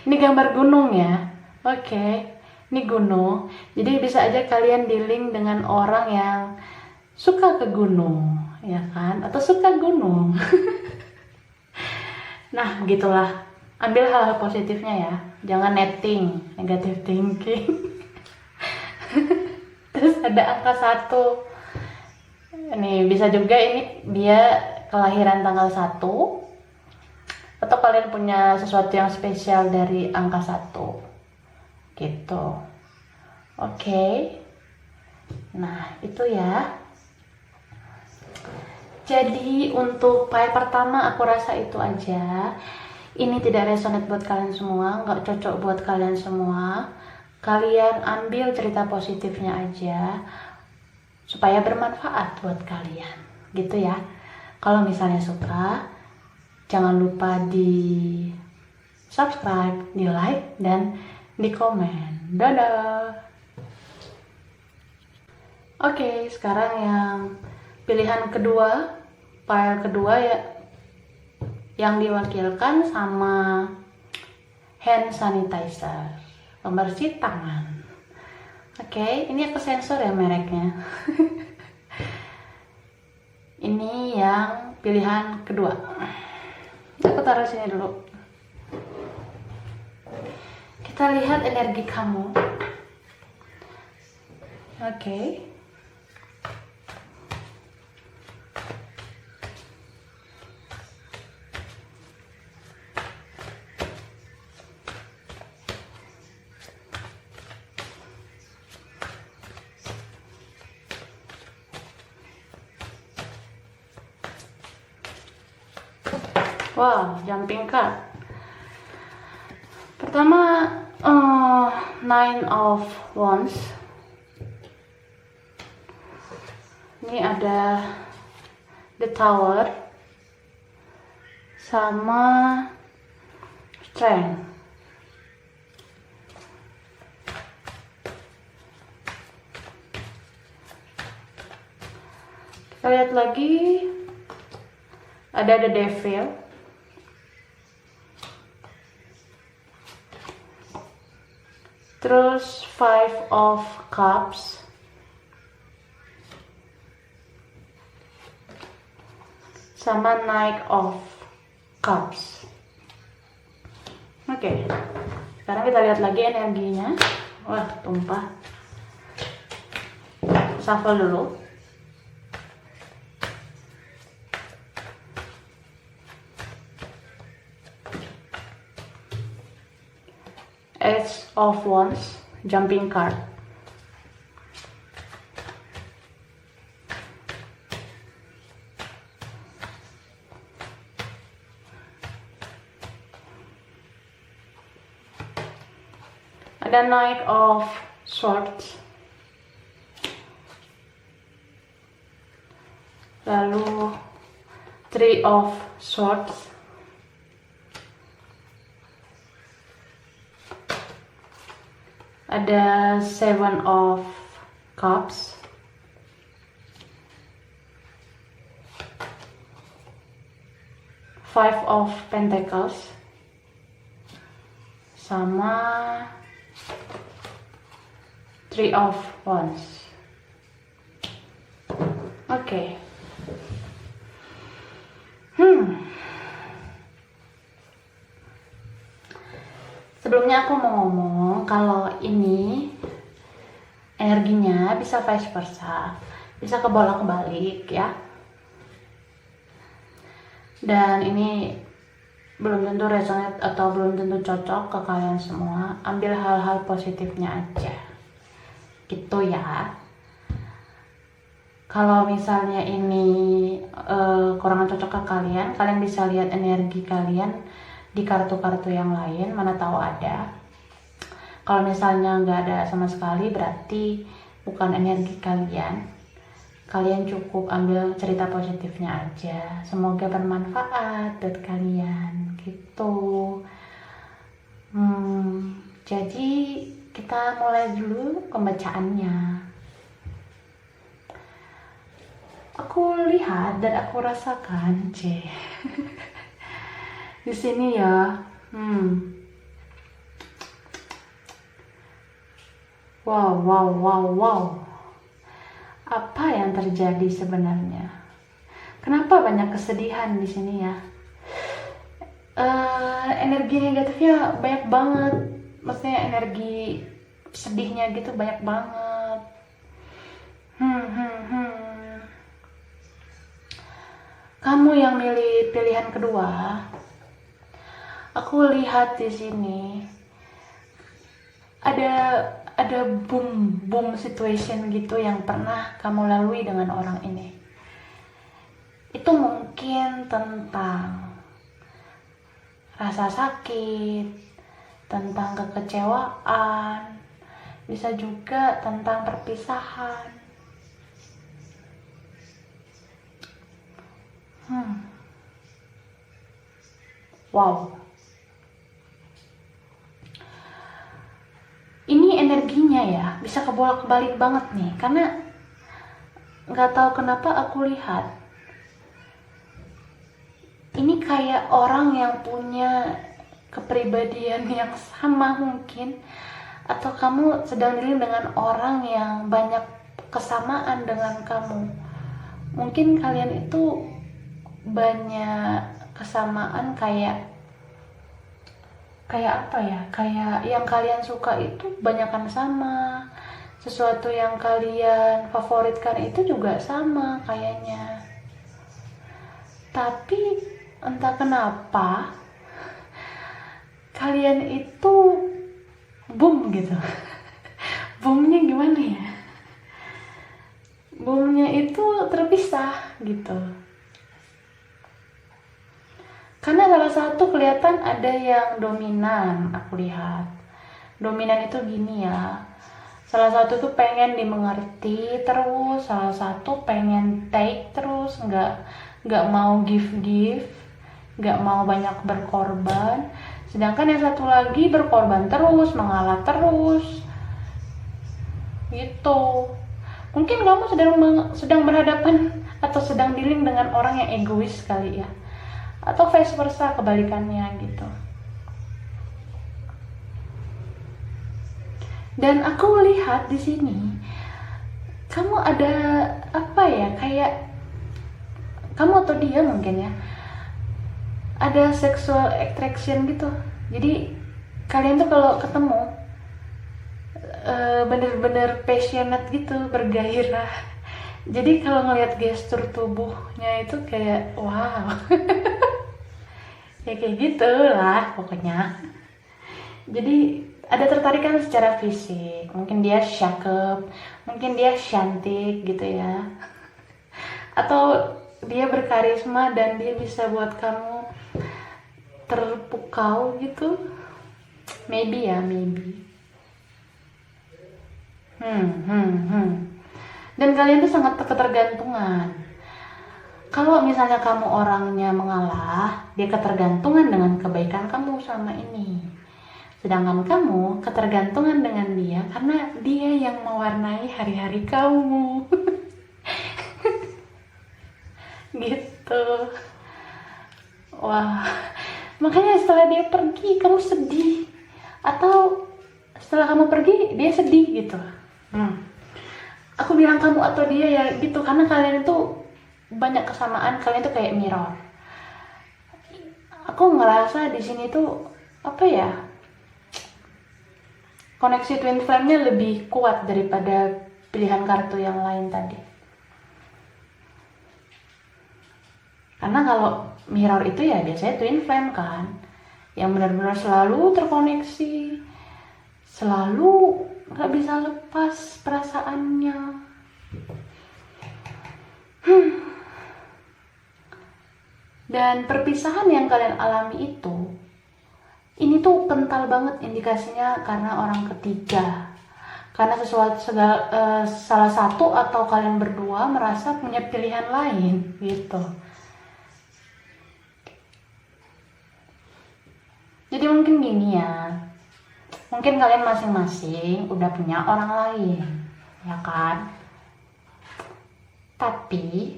[SPEAKER 1] ini gambar gunung ya. Oke, ini gunung. Jadi bisa aja kalian di-link dengan orang yang suka ke gunung. ya kan? Atau suka gunung. Nah, gitulah. Ambil hal-hal positifnya ya. Jangan netting, negative thinking. Terus ada angka 1. Ini bisa juga ini dia kelahiran tanggal 1. Atau kalian punya sesuatu yang spesial dari angka 1. Gitu. Oke. Nah, itu ya. Jadi untuk file pertama aku rasa itu aja. Ini tidak resonate buat kalian semua, nggak cocok buat kalian semua. Kalian ambil cerita positifnya aja, supaya bermanfaat buat kalian. Gitu ya. Kalau misalnya suka, jangan lupa di subscribe, di like, dan di komen. Dadah! Oke, sekarang yang pilihan kedua, file kedua ya, yang diwakilkan sama hand sanitizer, pembersih tangan. Oke, ini aku sensor ya mereknya. Ini yang pilihan kedua. Aku taruh sini dulu. Kita lihat energi kamu. Oke. Wow, jumping card. Pertama, Nine of Wands. Ini ada The Tower sama Strength. Kita lihat lagi, ada The Devil. Terus Five of Cups. Sama Knight of Cups. Oke. Sekarang kita lihat lagi energinya. Wah, tumpah. Shuffle dulu. Ace of Wands, jumping card. Ada Knight of Swords. Lalu Three of Swords. Ada Seven of Cups. Five of Pentacles. Sama Three of Wands. Oke. Sebelumnya aku mau ngomong kalau ini energinya bisa vice versa, bisa kebolak-balik ya. Dan ini belum tentu resonate atau belum tentu cocok ke kalian semua. Ambil hal-hal positifnya aja. Gitu ya. Kalau misalnya ini kurang cocok ke kalian, kalian bisa lihat energi kalian di kartu-kartu yang lain, mana tahu ada. Kalau misalnya nggak ada sama sekali, berarti bukan energi kalian. Kalian cukup ambil cerita positifnya aja. Semoga bermanfaat buat kalian, gitu. Jadi kita mulai dulu pembacaannya. Aku lihat dan aku rasakan, di sini ya. Wow. Apa yang terjadi sebenarnya? Kenapa banyak kesedihan di sini ya? Energi negatifnya banyak banget, maksudnya energi sedihnya gitu banyak banget. Kamu yang milih pilihan kedua, aku lihat di sini ada boom situation gitu yang pernah kamu lalui dengan orang ini. Itu mungkin tentang rasa sakit, tentang kekecewaan, bisa juga tentang perpisahan. Wow, ini energinya ya bisa kebolak-balik banget nih, karena nggak tahu kenapa aku lihat ini kayak orang yang punya kepribadian yang sama mungkin, atau kamu sedang dealing dengan orang yang banyak kesamaan dengan kamu. Mungkin kalian itu banyak kesamaan, kayak apa ya, kayak yang kalian suka itu banyakan sama, sesuatu yang kalian favoritkan itu juga sama kayaknya. Tapi entah kenapa kalian itu boom gitu. Boomnya gimana ya, boomnya itu terpisah gitu. Karena salah satu kelihatan ada yang dominan, aku lihat. Dominan itu gini ya, salah satu tuh pengen dimengerti terus, salah satu pengen take terus, nggak mau give, nggak mau banyak berkorban. Sedangkan yang satu lagi berkorban terus, mengalah terus, gitu. Mungkin kamu sedang berhadapan atau sedang dealing dengan orang yang egois kali ya, atau vice versa, kebalikannya gitu. Dan aku lihat di sini kamu ada apa ya, kayak kamu atau dia mungkin ya ada sexual attraction gitu. Jadi kalian tuh kalau ketemu bener-bener passionate gitu, bergairah. Jadi kalau ngelihat gestur tubuhnya itu kayak wow. Ya kayak gitu lah pokoknya. Jadi ada tertarikan secara fisik, mungkin dia cakep, mungkin dia cantik gitu ya, atau dia berkarisma dan dia bisa buat kamu terpukau gitu. Maybe ya, maybe. Dan kalian tuh sangat ketergantungan. Kalau misalnya kamu orangnya mengalah, dia ketergantungan dengan kebaikan kamu sama ini. Sedangkan kamu ketergantungan dengan dia karena dia yang mewarnai hari-hari kamu. Gitu. Wah, makanya setelah dia pergi kamu sedih, atau setelah kamu pergi dia sedih gitu. Aku bilang kamu atau dia ya gitu, karena kalian itu banyak kesamaan, kalian itu kayak mirror. Aku ngerasa di sini tuh apa ya, koneksi twin flame-nya lebih kuat daripada pilihan kartu yang lain tadi. Karena kalau mirror itu ya biasanya twin flame kan, yang benar-benar selalu terkoneksi, selalu gak bisa lepas perasaannya. Dan perpisahan yang kalian alami itu, ini tuh kental banget indikasinya karena orang ketiga. Karena salah satu atau kalian berdua merasa punya pilihan lain gitu. Jadi mungkin gini ya, mungkin kalian masing-masing udah punya orang lain, ya kan? Tapi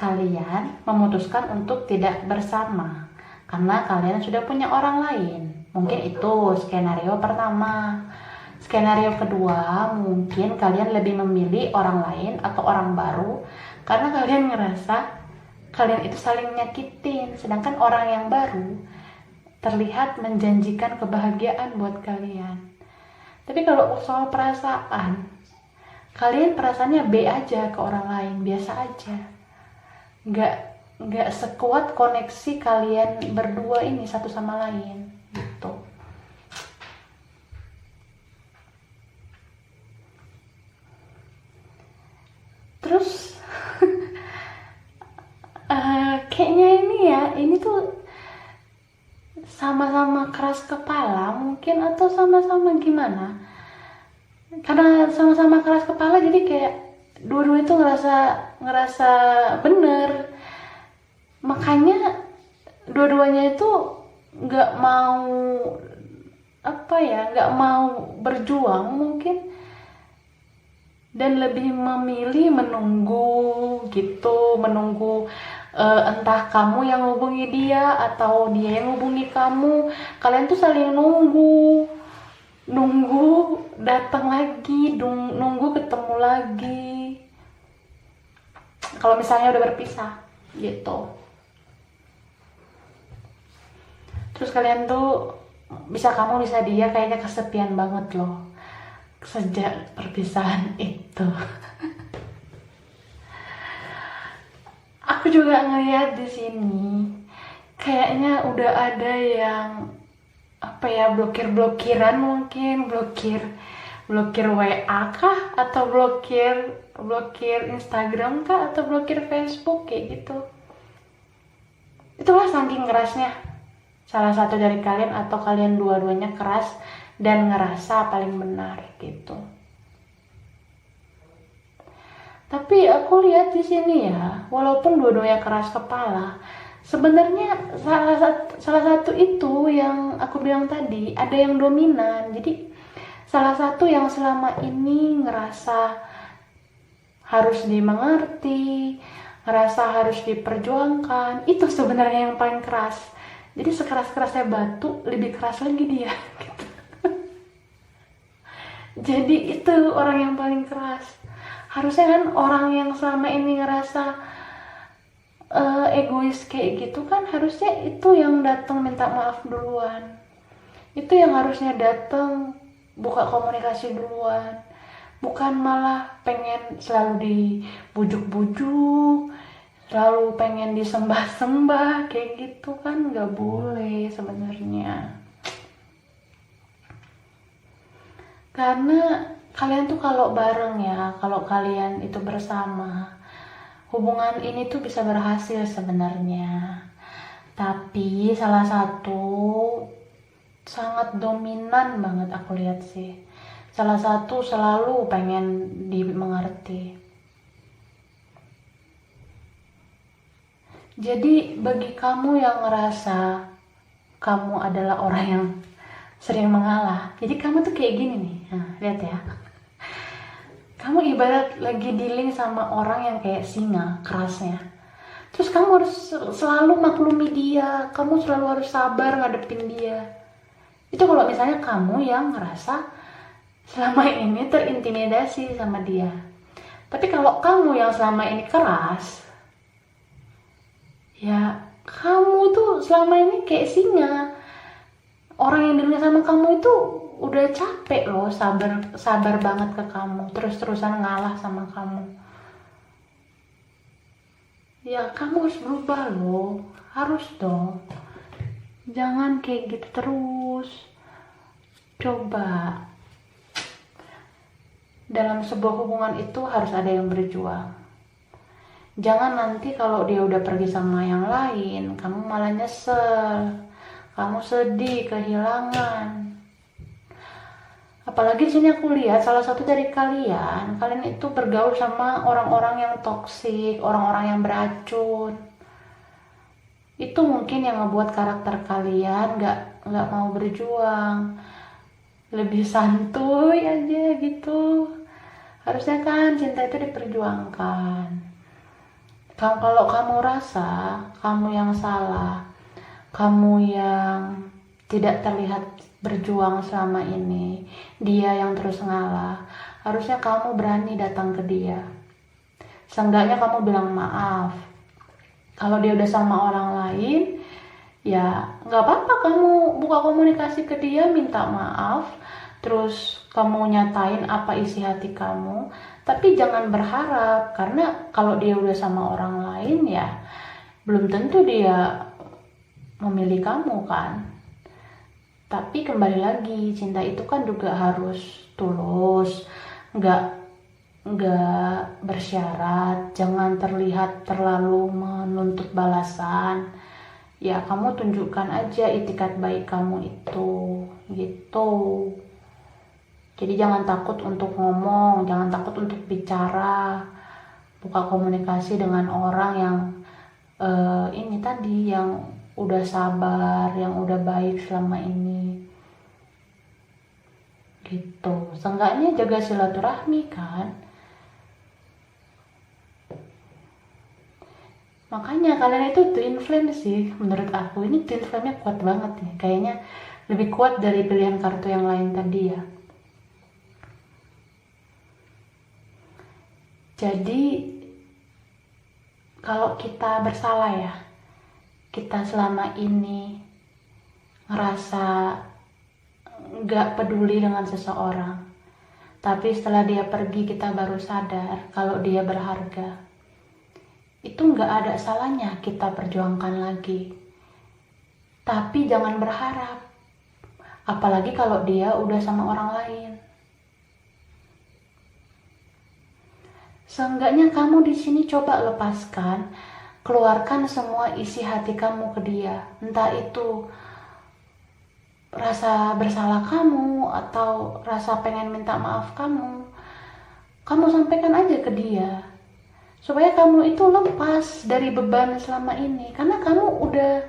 [SPEAKER 1] kalian memutuskan untuk tidak bersama karena kalian sudah punya orang lain. Mungkin itu skenario pertama. Skenario kedua, mungkin kalian lebih memilih orang lain atau orang baru karena kalian ngerasa kalian itu saling nyakitin, sedangkan orang yang baru terlihat menjanjikan kebahagiaan buat kalian. Tapi kalau soal perasaan, kalian perasaannya B aja ke orang lain, biasa aja, nggak sekuat koneksi kalian berdua ini satu sama lain gitu. Terus kayaknya ini tuh sama-sama keras kepala mungkin, atau sama-sama gimana, karena sama-sama keras kepala jadi kayak dua-dua itu ngerasa bener, makanya dua-duanya itu nggak mau berjuang mungkin, dan lebih memilih menunggu gitu, entah kamu yang hubungi dia atau dia yang hubungi kamu. Kalian tuh saling nunggu datang lagi, nunggu ketemu lagi kalau misalnya udah berpisah gitu. Terus kalian tuh kamu bisa dia kayaknya kesepian banget loh sejak perpisahan itu. Aku juga ngeliat di sini kayaknya udah ada yang blokiran, mungkin blokir WA kah, atau blokir Instagram kah, atau blokir Facebook kayak gitu. Itulah saking kerasnya salah satu dari kalian, atau kalian dua-duanya keras dan ngerasa paling benar gitu. Tapi aku lihat di sini ya, walaupun dua-duanya keras kepala, sebenarnya salah satu itu yang aku bilang tadi, ada yang dominan. Jadi salah satu yang selama ini ngerasa harus dimengerti, ngerasa harus diperjuangkan, itu sebenarnya yang paling keras. Jadi sekeras-kerasnya batu, lebih keras lagi dia gitu. Jadi itu orang yang paling keras. Harusnya kan orang yang selama ini ngerasa egois kayak gitu kan, harusnya itu yang datang minta maaf duluan. Itu yang harusnya datang buka komunikasi duluan. Bukan malah pengen selalu dibujuk-bujuk, selalu pengen disembah-sembah kayak gitu kan, nggak boleh sebenarnya. Karena kalian tuh kalau bareng ya, kalau kalian itu bersama, hubungan ini tuh bisa berhasil sebenarnya. Tapi salah satu sangat dominan banget aku lihat sih. Salah satu selalu pengen dimengerti. Jadi bagi kamu yang ngerasa kamu adalah orang yang sering mengalah, jadi kamu tuh kayak gini nih, nah, lihat ya, kamu ibarat lagi dealing sama orang yang kayak singa kerasnya, terus kamu harus selalu maklumi dia, kamu selalu harus sabar ngadepin dia. Itu kalau misalnya kamu yang ngerasa selama ini terintimidasi sama dia. Tapi kalau kamu yang selama ini keras, ya kamu tuh selama ini kayak singa. Orang yang dealing sama kamu itu udah capek loh, sabar banget ke kamu, terus-terusan ngalah sama kamu. Ya kamu harus berubah loh, harus dong. Jangan kayak gitu terus. Coba. Dalam sebuah hubungan itu harus ada yang berjuang. Jangan nanti kalau dia udah pergi sama yang lain, kamu malah nyesel. Kamu sedih, kehilangan. Apalagi di sini aku lihat salah satu dari kalian itu bergaul sama orang-orang yang toksik, orang-orang yang beracun. Itu mungkin yang ngebuat karakter kalian nggak mau berjuang, lebih santuy aja gitu. Harusnya kan cinta itu diperjuangkan. Kalau kamu rasa kamu yang salah, kamu yang tidak terlihat berjuang selama ini, dia yang terus ngalah, harusnya kamu berani datang ke dia. Seenggaknya kamu bilang maaf, Kalau dia udah sama orang lain, ya nggak apa-apa kamu buka komunikasi ke dia, minta maaf, terus kamu nyatain apa isi hati kamu, tapi jangan berharap, karena kalau dia udah sama orang lain ya belum tentu dia memilih kamu kan. Tapi kembali lagi, cinta itu kan juga harus tulus, nggak bersyarat, jangan terlihat terlalu menuntut balasan. Ya kamu tunjukkan aja itikat baik kamu itu, gitu. Jadi jangan takut untuk ngomong, jangan takut untuk bicara, buka komunikasi dengan orang yang ini tadi, yang udah sabar, yang udah baik selama ini, gitu. Seenggaknya jaga silaturahmi kan. Makanya kalian itu twin flame sih, menurut aku ini twin flame-nya kuat banget nih, kayaknya lebih kuat dari pilihan kartu yang lain tadi ya. Jadi kalau kita bersalah ya, kita selama ini ngerasa nggak peduli dengan seseorang, tapi setelah dia pergi kita baru sadar kalau dia berharga. Itu nggak ada salahnya kita perjuangkan lagi. Tapi jangan berharap, apalagi kalau dia udah sama orang lain. Seenggaknya kamu di sini coba lepaskan, keluarkan semua isi hati kamu ke dia. Entah itu rasa bersalah kamu atau rasa pengen minta maaf kamu sampaikan aja ke dia. Supaya kamu itu lepas dari beban selama ini, karena kamu udah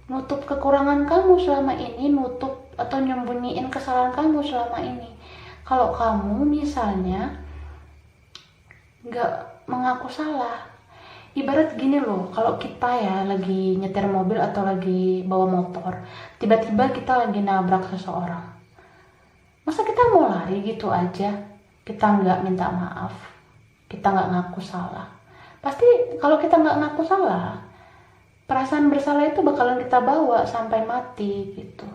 [SPEAKER 1] nutup kekurangan kamu selama ini, nutup atau nyembunyiin kesalahan kamu selama ini. Kalau kamu misalnya nggak mengaku salah, ibarat gini loh, kalau kita ya lagi nyetir mobil atau lagi bawa motor, tiba-tiba kita lagi nabrak seseorang, masa kita mau lari gitu aja, kita nggak minta maaf, kita nggak ngaku salah? Pasti kalau kita nggak ngaku salah, perasaan bersalah itu bakalan kita bawa sampai mati gitu.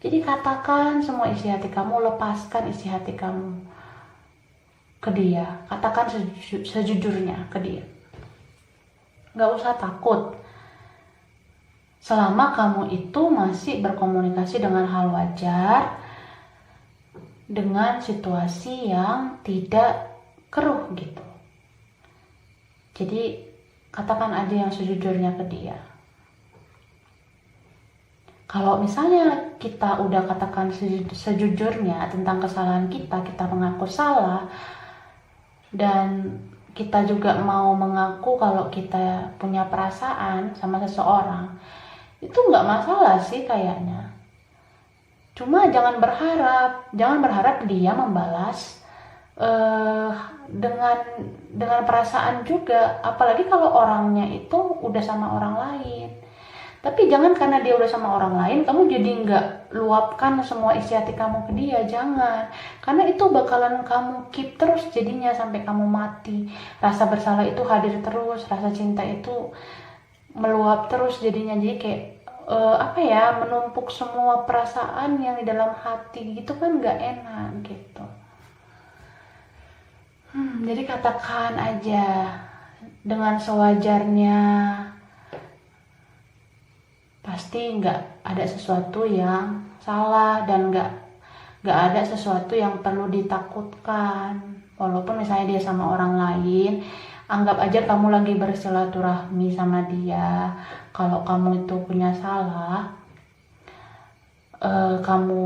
[SPEAKER 1] Jadi katakan semua isi hati kamu, lepaskan isi hati kamu ke dia, katakan sejujurnya ke dia. Nggak usah takut, selama kamu itu masih berkomunikasi dengan hal wajar, dengan situasi yang tidak keruh gitu. Jadi katakan aja yang sejujurnya ke dia. Kalau misalnya kita udah katakan sejujurnya tentang kesalahan kita, kita mengaku salah, dan kita juga mau mengaku kalau kita punya perasaan sama seseorang, itu nggak masalah sih kayaknya. Cuma jangan berharap dia membalas dengan perasaan juga, apalagi kalau orangnya itu udah sama orang lain. Tapi jangan karena dia udah sama orang lain kamu jadi nggak luapkan semua isi hati kamu ke dia, jangan. Karena itu bakalan kamu keep terus jadinya sampai kamu mati. Rasa bersalah itu hadir terus, rasa cinta itu meluap terus jadinya. Jadi kayak menumpuk semua perasaan yang di dalam hati gitu kan nggak enak gitu. Jadi katakan aja dengan sewajarnya. Pasti nggak ada sesuatu yang salah dan nggak ada sesuatu yang perlu ditakutkan. Walaupun misalnya dia sama orang lain, anggap aja kamu lagi bersilaturahmi sama dia. Kalau kamu itu punya salah, kamu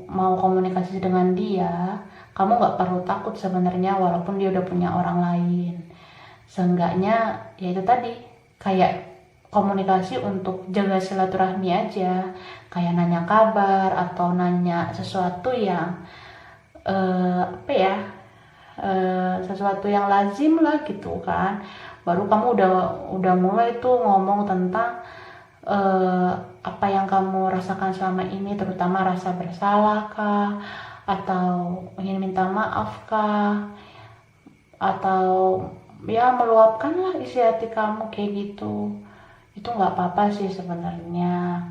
[SPEAKER 1] mau komunikasi dengan dia, kamu nggak perlu takut sebenarnya walaupun dia udah punya orang lain. Seenggaknya ya itu tadi, kayak komunikasi untuk jaga silaturahmi aja, kayak nanya kabar atau nanya sesuatu yang sesuatu yang lazim lah gitu kan. Baru kamu udah mulai tuh ngomong tentang apa yang kamu rasakan selama ini, terutama rasa bersalah kah, atau ingin minta maaf kah, atau ya meluapkan lah isi hati kamu kayak gitu. Itu nggak apa-apa sih sebenarnya.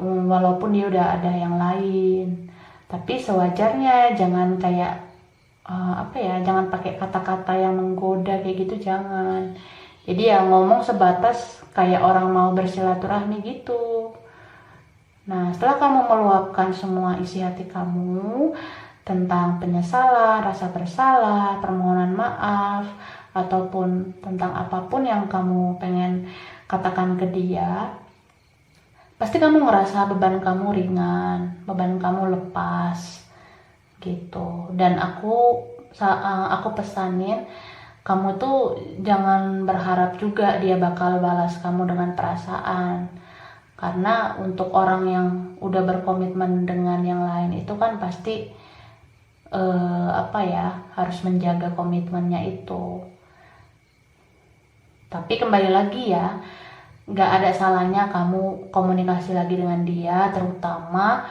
[SPEAKER 1] Walaupun dia udah ada yang lain, tapi sewajarnya, jangan kayak jangan pakai kata-kata yang menggoda kayak gitu, jangan. Jadi ya ngomong sebatas kayak orang mau bersilaturahmi gitu. Nah, setelah kamu meluapkan semua isi hati kamu tentang penyesalan, rasa bersalah, permohonan maaf, ataupun tentang apapun yang kamu pengen katakan ke dia, pasti kamu ngerasa beban kamu ringan, beban kamu lepas gitu. Dan aku pesanin, kamu tuh jangan berharap juga dia bakal balas kamu dengan perasaan, karena untuk orang yang udah berkomitmen dengan yang lain itu kan pasti harus menjaga komitmennya itu. Tapi kembali lagi ya, nggak ada salahnya kamu komunikasi lagi dengan dia, terutama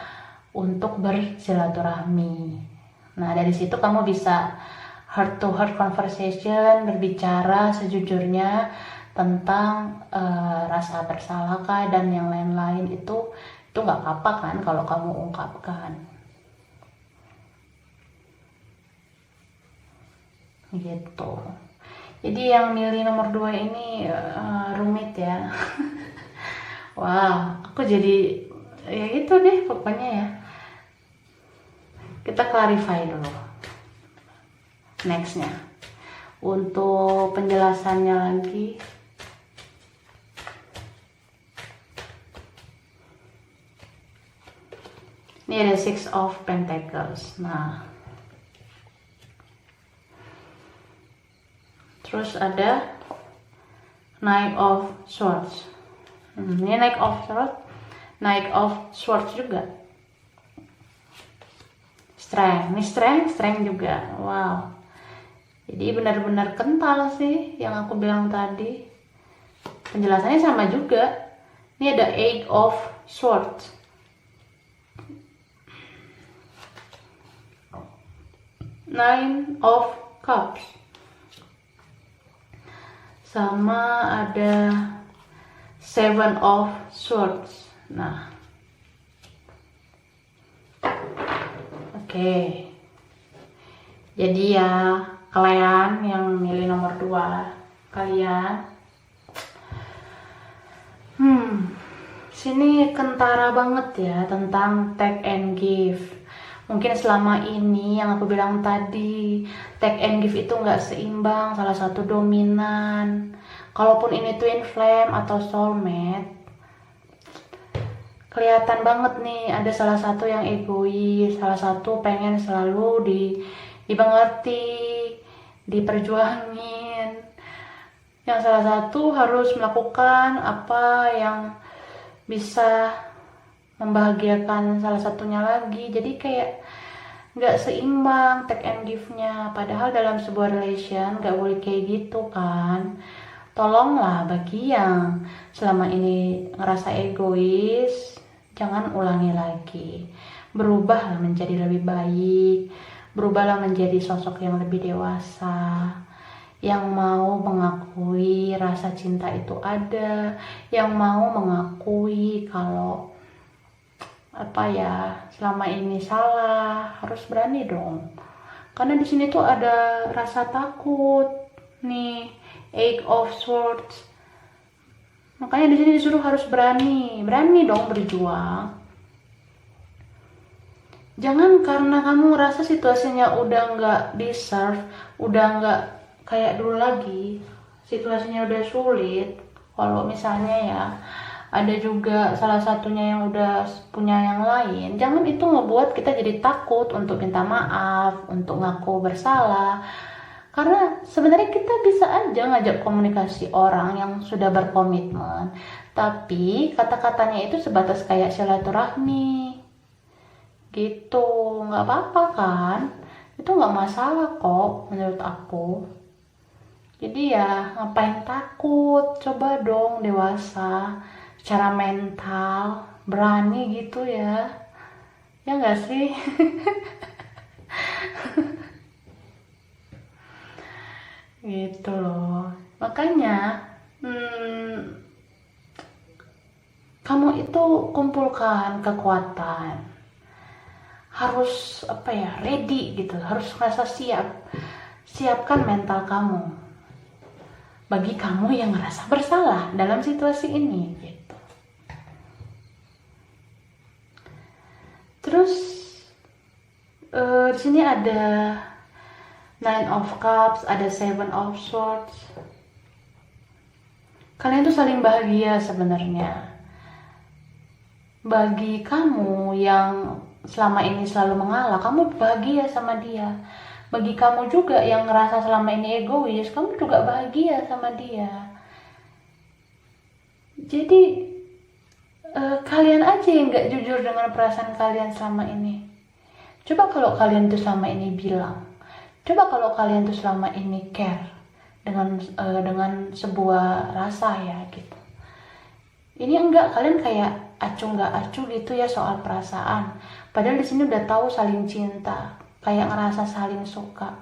[SPEAKER 1] untuk bersilaturahmi. Nah, dari situ kamu bisa heart to heart conversation, berbicara sejujurnya tentang rasa bersalah kah dan yang lain-lain. Itu nggak apa-apa kan kalau kamu ungkapkan gitu. Jadi yang milih nomor 2 ini rumit ya. Wow, aku jadi ya itu deh pokoknya ya. Kita clarify dulu nextnya. Untuk penjelasannya lagi, ini ada Six of Pentacles. Nah, terus ada Knight of Swords. Ini Knight of Swords juga. Strength, ini strength juga. Wow. Jadi benar-benar kental sih yang aku bilang tadi. Penjelasannya sama juga. Ini ada Eight of Swords. Nine of Cups. Sama ada Seven of Swords. Nah, oke. Jadi ya, kalian yang milih nomor 2, kalian sini kentara banget ya tentang take and give. Mungkin selama ini yang aku bilang tadi, take and give itu nggak seimbang, salah satu dominan. Kalaupun ini twin flame atau soulmate, kelihatan banget nih ada salah satu yang egois, salah satu pengen selalu dimengerti, diperjuangin. Yang salah satu harus melakukan apa yang bisa membahagiakan salah satunya lagi. Jadi kayak nggak seimbang take and give-nya. Padahal dalam sebuah relation nggak boleh kayak gitu kan. Tolonglah bagi yang selama ini ngerasa egois, jangan ulangi lagi. Berubahlah menjadi lebih baik, berubahlah menjadi sosok yang lebih dewasa, yang mau mengakui rasa cinta itu ada, yang mau mengakui kalau selama ini salah, harus berani dong. Karena di sini tuh ada rasa takut nih, Eight of Swords. Makanya di sini disuruh harus berani dong berjuang. Jangan karena kamu ngerasa situasinya udah nggak deserve, udah nggak kayak dulu lagi, situasinya udah sulit. Kalau misalnya ya ada juga salah satunya yang udah punya yang lain, jangan itu ngebuat kita jadi takut untuk minta maaf, untuk ngaku bersalah. Karena sebenarnya kita bisa aja ngajak komunikasi orang yang sudah berkomitmen, tapi kata-katanya itu sebatas kayak silaturahmi gitu, nggak apa-apa kan, itu nggak masalah kok menurut aku. Jadi ya ngapain takut, coba dong dewasa secara mental, berani gitu ya nggak sih? gitu loh. Makanya kamu itu kumpulkan kekuatan, harus apa ya, ready gitu, harus merasa siapkan mental kamu bagi kamu yang ngerasa bersalah dalam situasi ini gitu. Terus di sini ada Nine of Cups, ada Seven of Swords. Kalian tuh saling bahagia sebenarnya. Bagi kamu yang selama ini selalu mengalah, kamu bahagia sama dia. Bagi kamu juga yang ngerasa selama ini egois, kamu juga bahagia sama dia. Jadi kalian aja yang gak jujur dengan perasaan kalian selama ini. Coba kalau kalian tuh selama ini bilang, coba kalau kalian tuh selama ini care dengan sebuah rasa ya gitu. Ini enggak, kalian kayak acuh nggak acuh gitu ya soal perasaan. Padahal di sini udah tahu saling cinta, kayak ngerasa saling suka,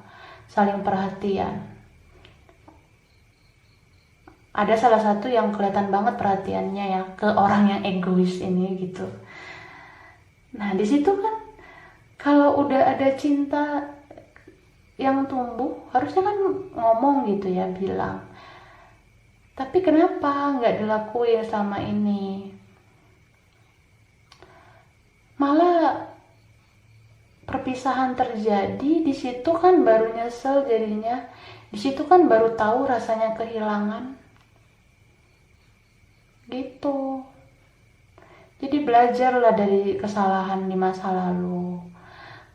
[SPEAKER 1] saling perhatian. Ada salah satu yang kelihatan banget perhatiannya ya ke orang yang egois ini gitu. Nah di situ kan kalau udah ada cinta yang tumbuh, harusnya kan ngomong gitu ya, bilang. Tapi kenapa nggak dilakuin sama ini? Malah perpisahan terjadi, di situ kan baru nyesel jadinya. Di situ kan baru tahu rasanya kehilangan. Gitu. Jadi belajarlah dari kesalahan di masa lalu.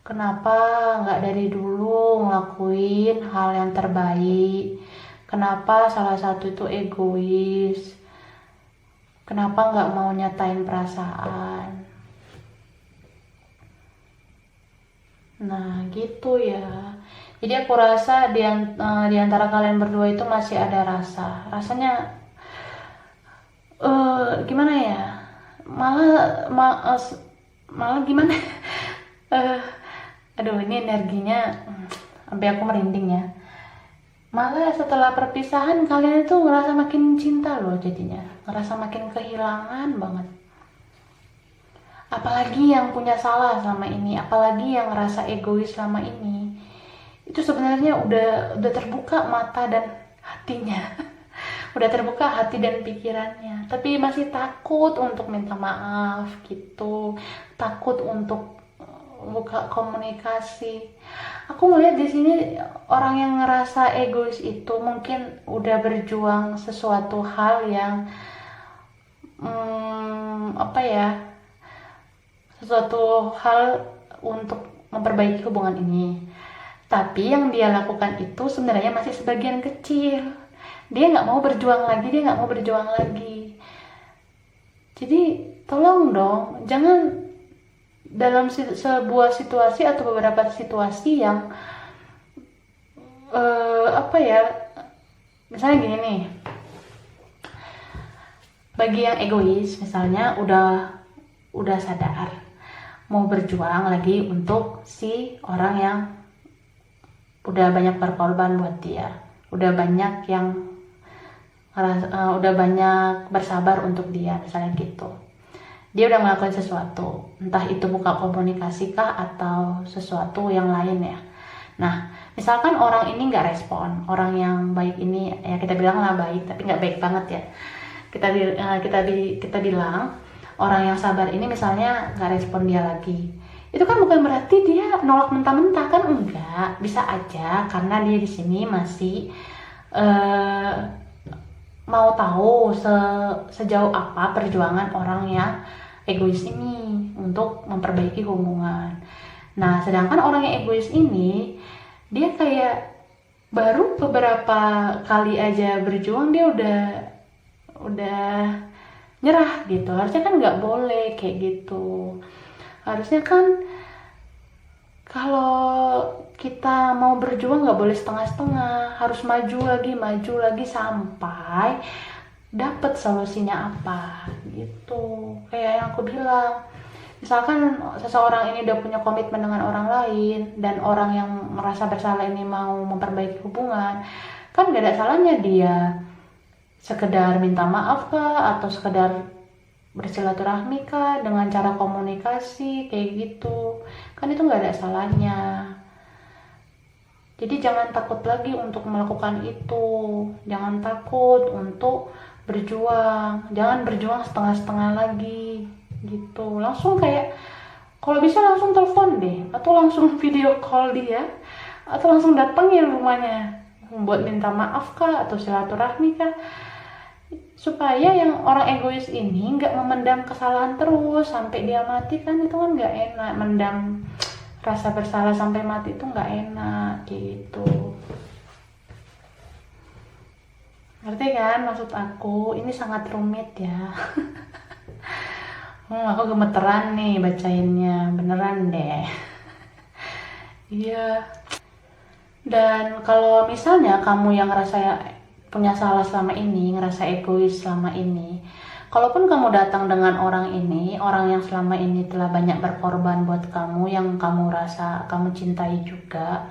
[SPEAKER 1] Kenapa nggak dari dulu ngelakuin hal yang terbaik? Kenapa salah satu itu egois? Kenapa nggak mau nyatain perasaan? Nah gitu ya. Jadi aku rasa di antara kalian berdua itu masih ada rasanya gimana ya, malah gimana. Aduh ini energinya sampai aku merinding ya. Malah setelah perpisahan kalian itu ngerasa makin cinta loh jadinya, ngerasa makin kehilangan banget. Apalagi yang punya salah selama ini, apalagi yang ngerasa egois selama ini, itu sebenarnya udah terbuka mata dan hatinya. Udah terbuka hati dan pikirannya, tapi masih takut untuk minta maaf gitu, takut untuk buka komunikasi. Aku melihat di sini orang yang ngerasa egois itu mungkin udah berjuang sesuatu hal yang sesuatu hal untuk memperbaiki hubungan ini. Tapi yang dia lakukan itu sebenarnya masih sebagian kecil. Dia nggak mau berjuang lagi. Jadi tolong dong, jangan dalam sebuah situasi atau beberapa situasi yang misalnya gini nih, bagi yang egois misalnya udah sadar mau berjuang lagi untuk si orang yang udah banyak berkorban buat dia, udah banyak bersabar untuk dia, misalnya gitu. Dia udah melakukan sesuatu, entah itu buka komunikasi kah atau sesuatu yang lain ya. Nah, misalkan orang ini nggak respon, orang yang baik ini ya kita bilang lah baik, tapi nggak baik banget ya. Kita bilang orang yang sabar ini misalnya nggak respon dia lagi. Itu kan bukan berarti dia nolak mentah-mentah, kan enggak. Bisa aja karena dia di sini masih mau tahu sejauh apa perjuangan orang yang egois ini untuk memperbaiki hubungan. Nah, sedangkan orang yang egois ini, dia kayak baru beberapa kali aja berjuang dia udah nyerah gitu. Harusnya kan nggak boleh kayak gitu. Harusnya kan kalau kita mau berjuang nggak boleh setengah-setengah, harus maju lagi sampai dapat solusinya apa gitu. Kayak yang aku bilang, misalkan seseorang ini udah punya komitmen dengan orang lain dan orang yang merasa bersalah ini mau memperbaiki hubungan, Kan gak ada salahnya dia sekedar minta maaf kah, atau sekedar bersilaturahmi kah, dengan cara komunikasi kayak gitu. Kan itu gak ada salahnya. Jadi jangan takut lagi untuk melakukan itu. Jangan takut untuk berjuang. Jangan berjuang setengah-setengah lagi gitu. Langsung kayak, kalau bisa langsung telepon deh, atau langsung video call dia, atau langsung datengin rumahnya buat minta maaf kah, atau silaturahmi kah, supaya yang orang egois ini nggak memendam kesalahan terus sampai dia mati. Kan itu kan nggak enak, mendam rasa bersalah sampai mati itu nggak enak gitu. Ngerti kan maksud aku? Ini sangat rumit ya. Aku gemeteran nih bacainnya, beneran deh. Iya. Dan kalau misalnya kamu yang ngerasa punya salah selama ini, ngerasa egois selama ini, kalaupun kamu datang dengan orang ini, orang yang selama ini telah banyak berkorban buat kamu, yang kamu rasa kamu cintai juga,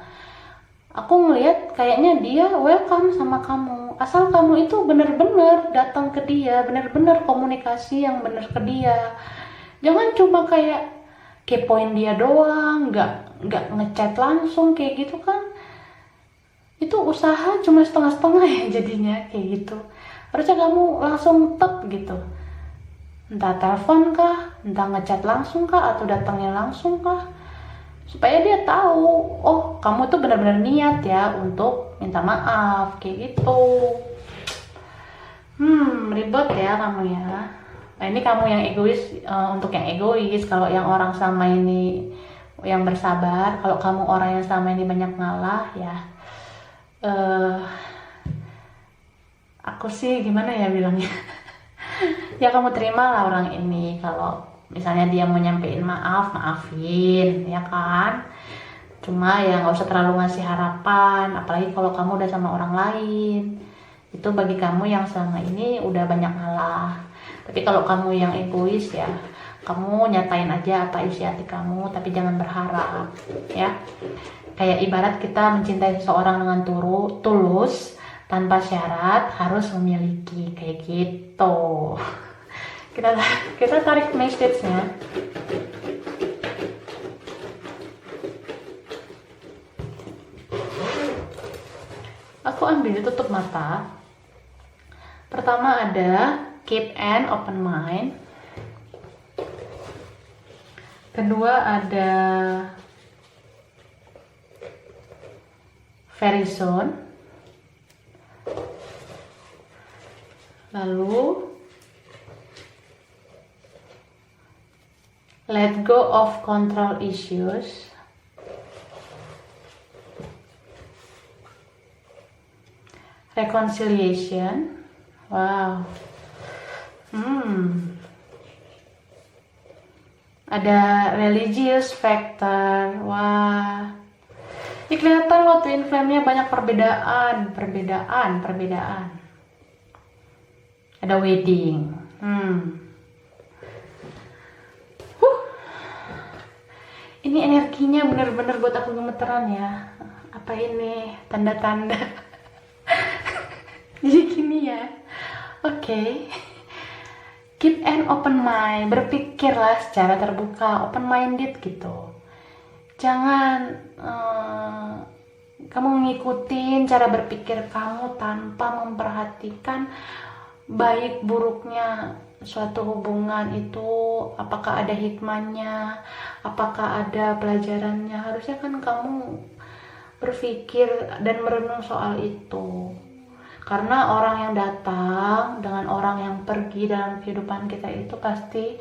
[SPEAKER 1] aku ngelihat kayaknya dia welcome sama kamu. Asal kamu itu bener-bener datang ke dia, bener-bener komunikasi yang bener ke dia. Jangan cuma kayak kepoin dia doang, nggak ngechat langsung kayak gitu kan. Itu usaha cuma setengah-setengah ya jadinya kayak gitu. Harusnya kamu langsung tep gitu. Entah telepon kah, entah ngechat langsung kah, atau datangnya langsung kah. Supaya dia tahu, oh kamu tuh benar-benar niat ya untuk minta maaf kayak gitu. Ribet ya kamu ya. Nah ini kamu yang egois, untuk yang egois. Kalau yang orang sama ini yang bersabar, kalau kamu orang yang sama ini banyak ngalah ya, aku sih gimana ya bilangnya. Ya kamu terimalah orang ini. Kalau misalnya dia mau nyampein maaf, maafin ya kan. Cuma ya nggak usah terlalu ngasih harapan, apalagi kalau kamu udah sama orang lain. Itu bagi kamu yang selama ini udah banyak ngalah. Tapi kalau kamu yang egois ya, kamu nyatain aja apa isi hati kamu, tapi jangan berharap ya. Kayak ibarat kita mencintai seseorang dengan tulus, tanpa syarat harus memiliki, kayak gitu. Kita tarik message-nya. Aku ambil tutup mata. Pertama ada keep an open mind. Kedua ada very soon. Lalu let go of control issues. Reconciliation. Wow. Ada religious factor. Wah. Ini kelihatan loh twin flame-nya banyak perbedaan. Ada wedding. Ini energinya bener-bener buat aku gemeteran ya. Apa ini tanda-tanda? Jadi gini ya. Oke. Keep an open mind. Berpikirlah secara terbuka, open minded gitu. Jangan kamu ngikutin cara berpikir kamu tanpa memperhatikan baik buruknya suatu hubungan itu, apakah ada hikmahnya, apakah ada pelajarannya. Harusnya kan kamu berpikir dan merenung soal itu. Karena orang yang datang dengan orang yang pergi dalam kehidupan kita itu pasti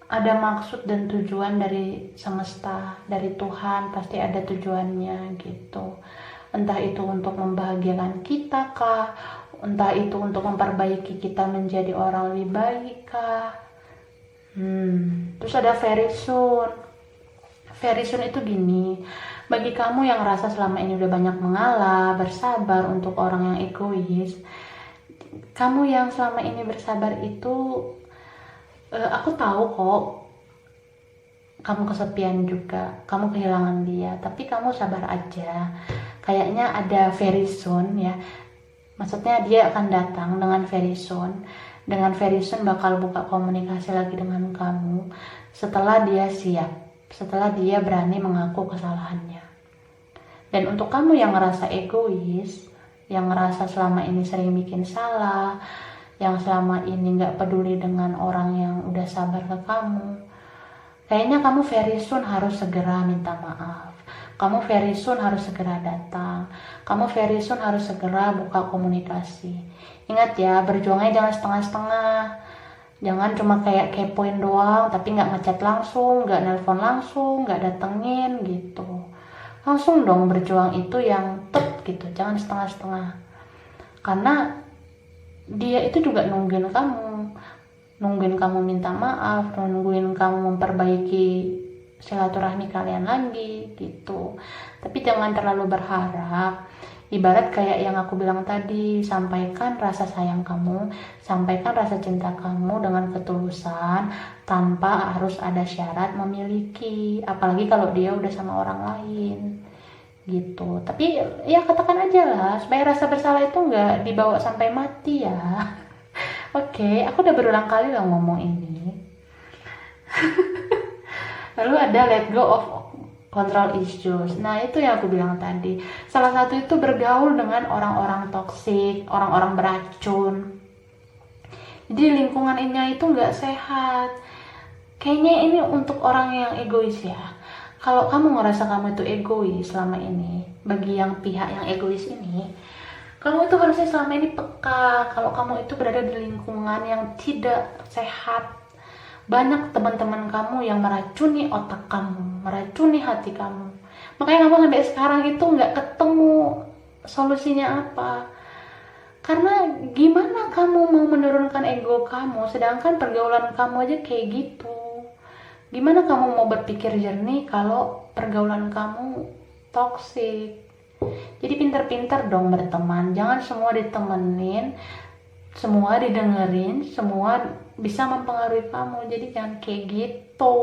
[SPEAKER 1] ada maksud dan tujuan dari semesta, dari Tuhan, pasti ada tujuannya gitu. Entah itu untuk membahagiakan kita kah, entah itu untuk memperbaiki kita menjadi orang lebih baik kah. Terus ada very soon. Very soon itu gini, bagi kamu yang rasa selama ini udah banyak mengalah, bersabar untuk orang yang egois, kamu yang selama ini bersabar itu, aku tahu kok kamu kesepian juga, kamu kehilangan dia, tapi kamu sabar aja. kayaknya ada very soon ya. Maksudnya dia akan datang dengan very soon. Dengan very soon bakal buka komunikasi lagi dengan kamu setelah dia siap, setelah dia berani mengaku kesalahannya. Dan untuk kamu yang ngerasa egois, yang ngerasa selama ini sering bikin salah, yang selama ini gak peduli dengan orang yang udah sabar ke kamu, kayaknya kamu very soon harus segera minta maaf. Kamu very soon harus segera datang. Kamu very soon harus segera buka komunikasi. Ingat ya, berjuangnya jangan setengah-setengah. Jangan cuma kayak kepoin doang, tapi gak ngechat langsung, gak nelpon langsung, gak datengin gitu. Langsung dong berjuang itu yang gitu, jangan setengah-setengah. Karena dia itu juga nungguin kamu minta maaf, nungguin kamu memperbaiki silaturahmi kalian lagi gitu. Tapi jangan terlalu berharap. Ibarat kayak yang aku bilang tadi, sampaikan rasa sayang kamu, sampaikan rasa cinta kamu dengan ketulusan tanpa harus ada syarat memiliki, apalagi kalau dia udah sama orang lain gitu. Tapi ya katakan aja lah supaya rasa bersalah itu nggak dibawa sampai mati ya. Oke, aku udah berulang kali loh ngomong ini. Lalu ada let go of control issues. Nah, itu yang aku bilang tadi. Salah satu itu bergaul dengan orang-orang toksik, orang-orang beracun. Jadi lingkungan ini itu nggak sehat. Kayaknya ini untuk orang yang egois ya. Kalau kamu ngerasa kamu itu egois selama ini, bagi yang pihak yang egois ini, kamu itu harusnya selama ini peka kalau kamu itu berada di lingkungan yang tidak sehat. Banyak teman-teman kamu yang meracuni otak kamu, meracuni hati kamu. Makanya kamu sampai sekarang itu nggak ketemu solusinya apa. Karena gimana kamu mau menurunkan ego kamu, sedangkan pergaulan kamu aja kayak gitu. Gimana kamu mau berpikir jernih kalau pergaulan kamu toksik? Jadi pintar-pintar dong berteman, jangan semua ditemenin, semua didengerin, semua bisa mempengaruhi kamu. Jadi jangan kayak gitu.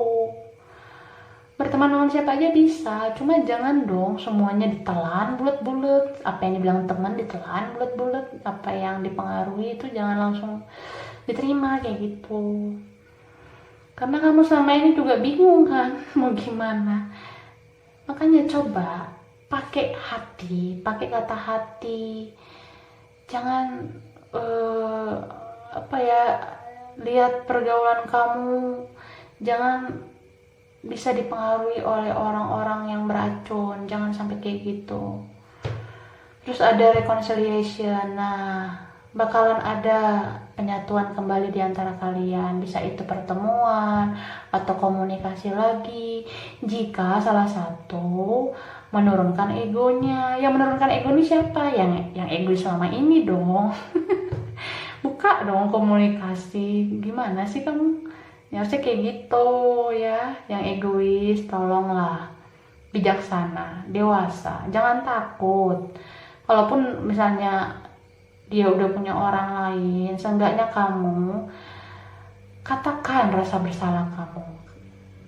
[SPEAKER 1] Berteman dengan siapa aja bisa, cuma jangan dong semuanya ditelan bulat-bulat. Apa yang dibilang teman ditelan bulat-bulat, apa yang dipengaruhi itu jangan langsung diterima kayak gitu. Karena kamu selama ini juga bingung kan mau gimana. Makanya coba pakai hati, pakai kata hati. Jangan lihat pergaulan kamu, jangan bisa dipengaruhi oleh orang-orang yang beracun, jangan sampai kayak gitu. Terus ada reconciliation, nah bakalan ada penyatuan kembali di antara kalian, bisa itu pertemuan atau komunikasi lagi. Jika salah satu menurunkan egonya, yang menurunkan ego ini siapa? Yang egois selama ini dong. Buka dong komunikasi. Gimana sih kamu? Ya harusnya kayak gitu ya. Yang egois tolonglah bijaksana, dewasa, jangan takut. Walaupun misalnya dia udah punya orang lain, seenggaknya kamu katakan rasa bersalah kamu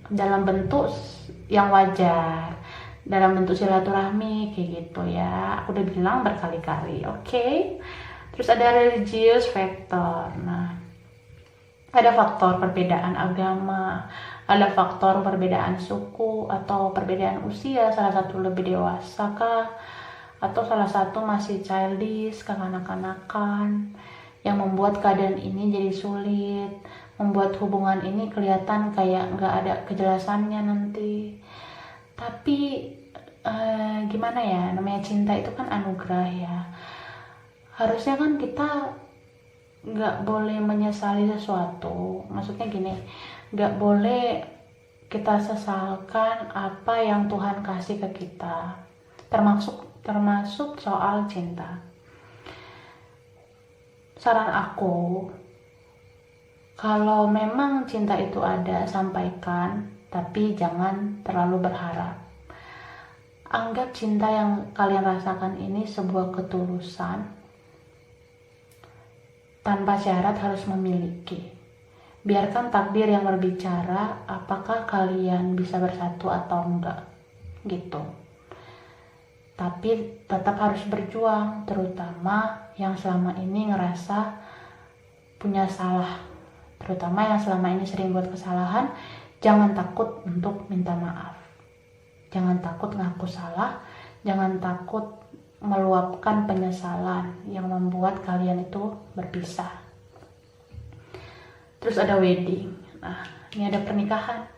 [SPEAKER 1] dalam bentuk yang wajar, dalam bentuk silaturahmi kayak gitu ya. Aku udah bilang berkali-kali, oke? Terus ada religious factor. Nah, ada faktor perbedaan agama, ada faktor perbedaan suku atau perbedaan usia, salah satu lebih dewasa kah, atau salah satu masih childish, kekanak-kanakan, yang membuat keadaan ini jadi sulit, membuat hubungan ini kelihatan kayak nggak ada kejelasannya nanti. Tapi gimana ya, namanya cinta itu kan anugerah ya. Harusnya kan kita nggak boleh menyesali sesuatu. Maksudnya gini, nggak boleh kita sesalkan apa yang Tuhan kasih ke kita, termasuk soal cinta. Saran aku, kalau memang cinta itu ada, sampaikan, tapi jangan terlalu berharap. Anggap cinta yang kalian rasakan ini sebuah ketulusan, tanpa syarat harus memiliki. Biarkan takdir yang berbicara apakah kalian bisa bersatu atau enggak gitu. tapi tetap harus berjuang, terutama yang selama ini ngerasa punya salah, terutama yang selama ini sering buat kesalahan. Jangan takut untuk minta maaf, jangan takut ngaku salah, jangan takut meluapkan penyesalan yang membuat kalian itu berpisah. Terus ada wedding. Nah, ini ada pernikahan.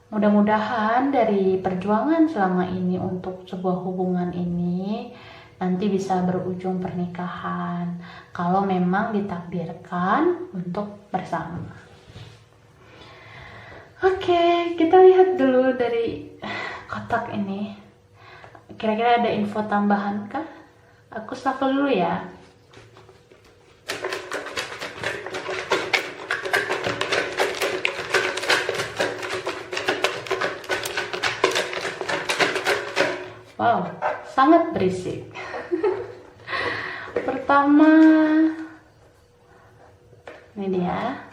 [SPEAKER 1] Mudah-mudahan dari perjuangan selama ini untuk sebuah hubungan ini nanti bisa berujung pernikahan, kalau memang ditakdirkan untuk bersama. Oke, kita lihat dulu dari kotak ini. Kira-kira ada info tambahan kah? Aku shuffle dulu ya. Wow, sangat berisik. Pertama, ini dia.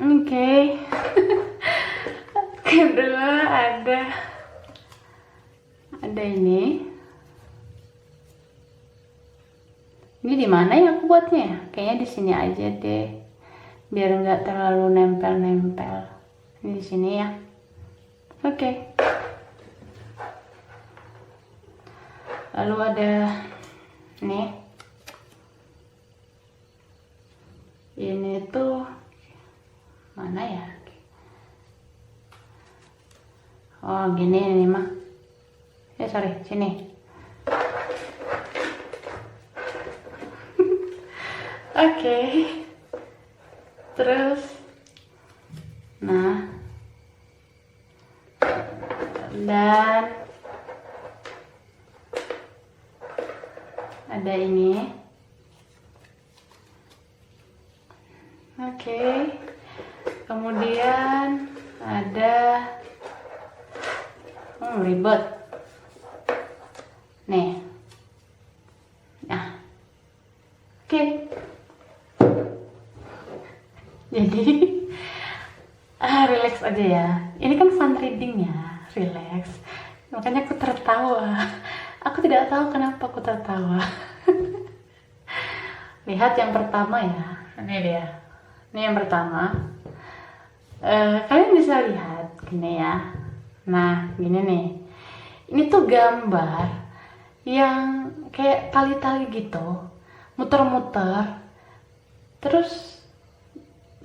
[SPEAKER 1] Oke. Kedua ada ini. Ini di mana ya aku buatnya? Kayaknya di sini aja deh, biar nggak terlalu nempel-nempel. Ini di sini ya. Oke. Lalu ada nih, ini tuh mana ya? Oh gini ini mah. Sorry, sini. Oke. Terus, nah, dan ada ini. Oke. Kemudian ada ribet nih. Nah, oke. Jadi relax aja ya. Ini kan fun reading ya, relax. Makanya aku tertawa. Aku tidak tahu kenapa aku tertawa. Lihat yang pertama ya. Ini dia. Ini yang pertama. Kalian bisa lihat gini ya. Nah, gini nih. Ini tuh gambar yang kayak tali-tali gitu, muter-muter. Terus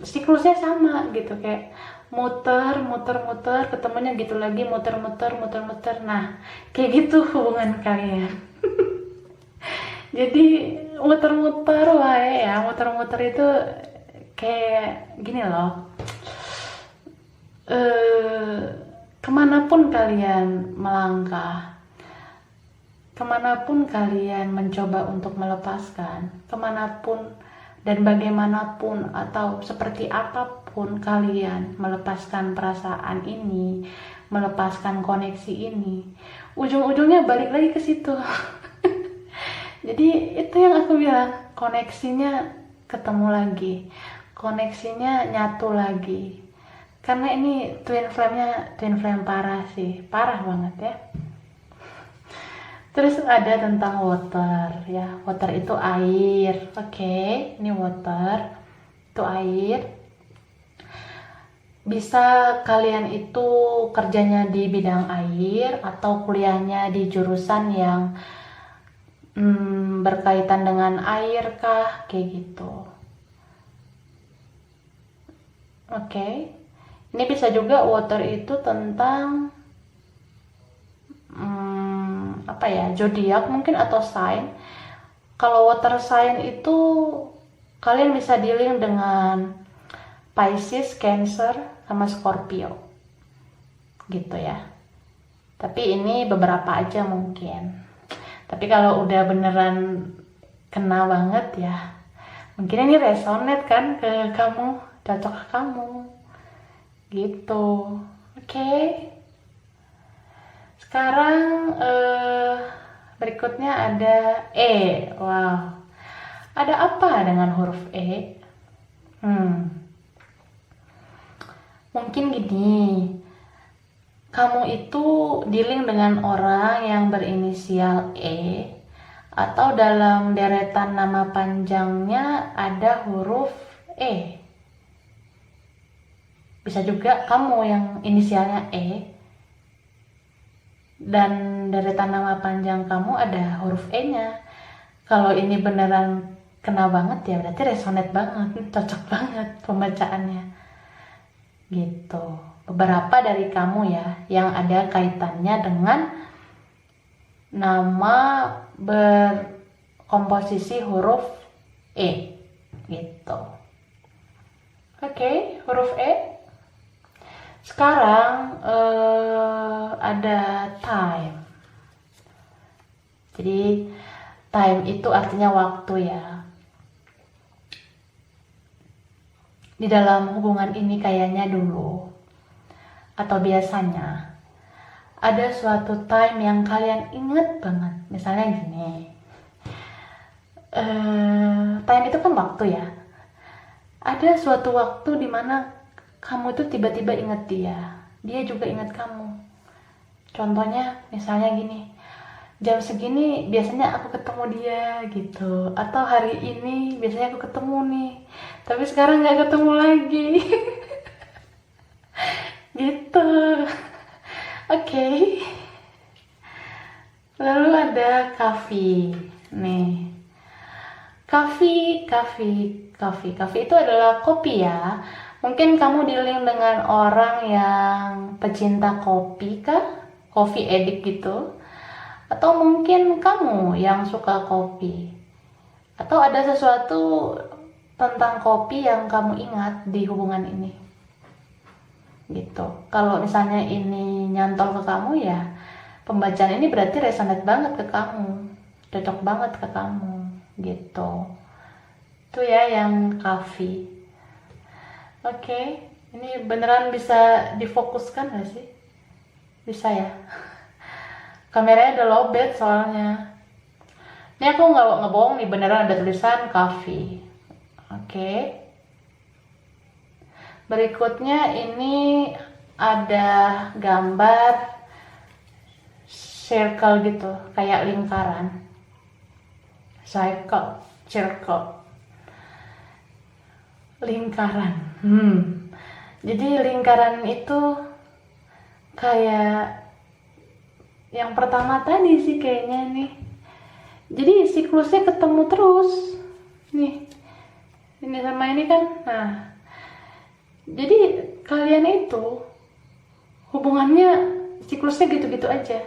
[SPEAKER 1] siklusnya sama gitu, kayak muter, ketemunya gitu lagi, muter. Nah, kayak gitu hubungan kalian. Jadi muter-muter wae ya, muter-muter itu kayak gini loh. Kemanapun kalian melangkah, kemanapun kalian mencoba untuk melepaskan, kemanapun dan bagaimanapun atau seperti apapun kalian melepaskan perasaan ini, melepaskan koneksi ini, ujung-ujungnya balik lagi ke situ. Jadi itu yang aku bilang, koneksinya ketemu lagi, koneksinya nyatu lagi. Karena ini twin flame parah sih, parah banget ya. Terus ada tentang water ya, water itu air. Oke, ini water itu air. Bisa kalian itu kerjanya di bidang air atau kuliahnya di jurusan yang berkaitan dengan air kah, kayak gitu. Oke. Ini bisa juga water itu tentang apa ya, zodiak mungkin atau sign. Kalau water sign itu kalian bisa dealing dengan Pisces, Cancer, sama Scorpio gitu ya. Tapi ini beberapa aja mungkin. Tapi kalau udah beneran kena banget ya, mungkin ini resonate kan ke kamu, cocok ke kamu gitu. Oke. Sekarang berikutnya ada E. Wow, ada apa dengan huruf E? Mungkin gini, kamu itu dealing dengan orang yang berinisial E, atau dalam deretan nama panjangnya ada huruf E. Bisa juga kamu yang inisialnya E dan deretan nama panjang kamu ada huruf E-nya. Kalau ini beneran kena banget ya berarti resonate banget, cocok banget pembacaannya. Gitu. Beberapa dari kamu ya yang ada kaitannya dengan nama berkomposisi huruf E. Gitu. Oke, huruf E. Sekarang ada time. Jadi time itu artinya waktu ya. Di dalam hubungan ini kayaknya dulu atau biasanya ada suatu time yang kalian inget banget. Misalnya gini, time itu kan waktu ya. Ada suatu waktu dimana kamu tuh tiba-tiba inget dia juga inget kamu. Contohnya misalnya gini, jam segini biasanya aku ketemu dia gitu, atau hari ini biasanya aku ketemu nih, tapi sekarang nggak ketemu lagi. Gitu. Oke. Lalu ada coffee nih. Coffee itu adalah kopi ya. Mungkin kamu dealing dengan orang yang pecinta kopi kah? Coffee addict gitu. Atau mungkin kamu yang suka kopi. Atau ada sesuatu tentang kopi yang kamu ingat di hubungan ini. Gitu. Kalau misalnya ini nyantol ke kamu ya, pembacaan ini berarti resonate banget ke kamu. Cocok banget ke kamu. Gitu. Itu ya yang coffee. Oke, ini beneran bisa difokuskan gak sih? Bisa ya? Kameranya udah lowbat soalnya. Ini aku nggak ngebohong nih, beneran ada tulisan coffee. Oke. Berikutnya ini ada gambar circle gitu, kayak lingkaran. Circle. Lingkaran. Jadi lingkaran itu kayak yang pertama tadi sih kayaknya nih. Jadi siklusnya ketemu terus. Nih. Ini sama ini kan. Nah. Jadi kalian itu hubungannya siklusnya gitu-gitu aja.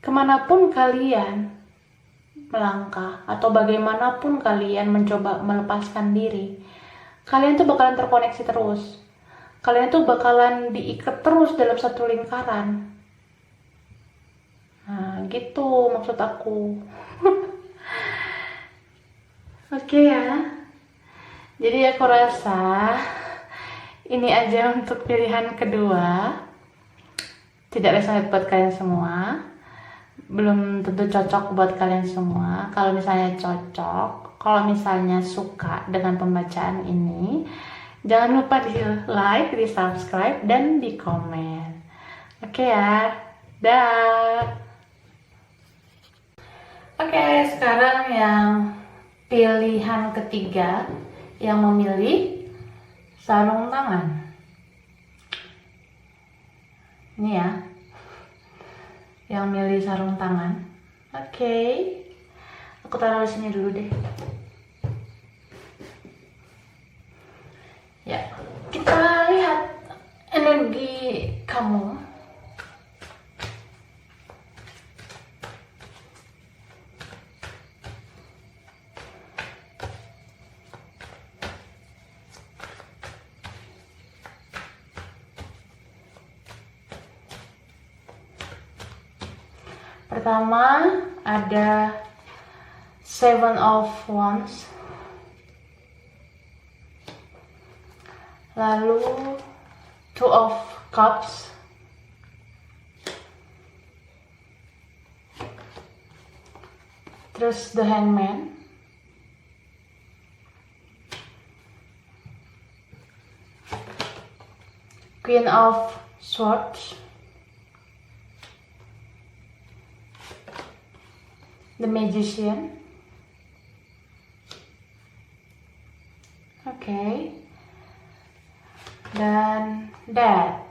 [SPEAKER 1] Kemanapun kalian melangkah atau bagaimanapun kalian mencoba melepaskan diri, kalian tuh bakalan terkoneksi terus. Kalian tuh bakalan diikat terus dalam satu lingkaran. Nah, gitu maksud aku. Oke ya. Jadi aku rasa ini aja untuk pilihan kedua. Tidak resonate buat kalian semua. Belum tentu cocok buat kalian semua. Kalau misalnya cocok, kalau misalnya suka dengan pembacaan ini, jangan lupa di like, di subscribe, dan di komen. Oke ya, dah. Oke, sekarang yang pilihan ketiga yang memilih sarung tangan. Ini ya. Yang milih sarung tangan. Oke. Aku taruh di sini dulu deh. Ya, kita lihat energi kamu. Pertama ada Seven of Wands, lalu Two of Cups, terus The Hangman, Queen of Swords, the Magician. Oke. Dan Death.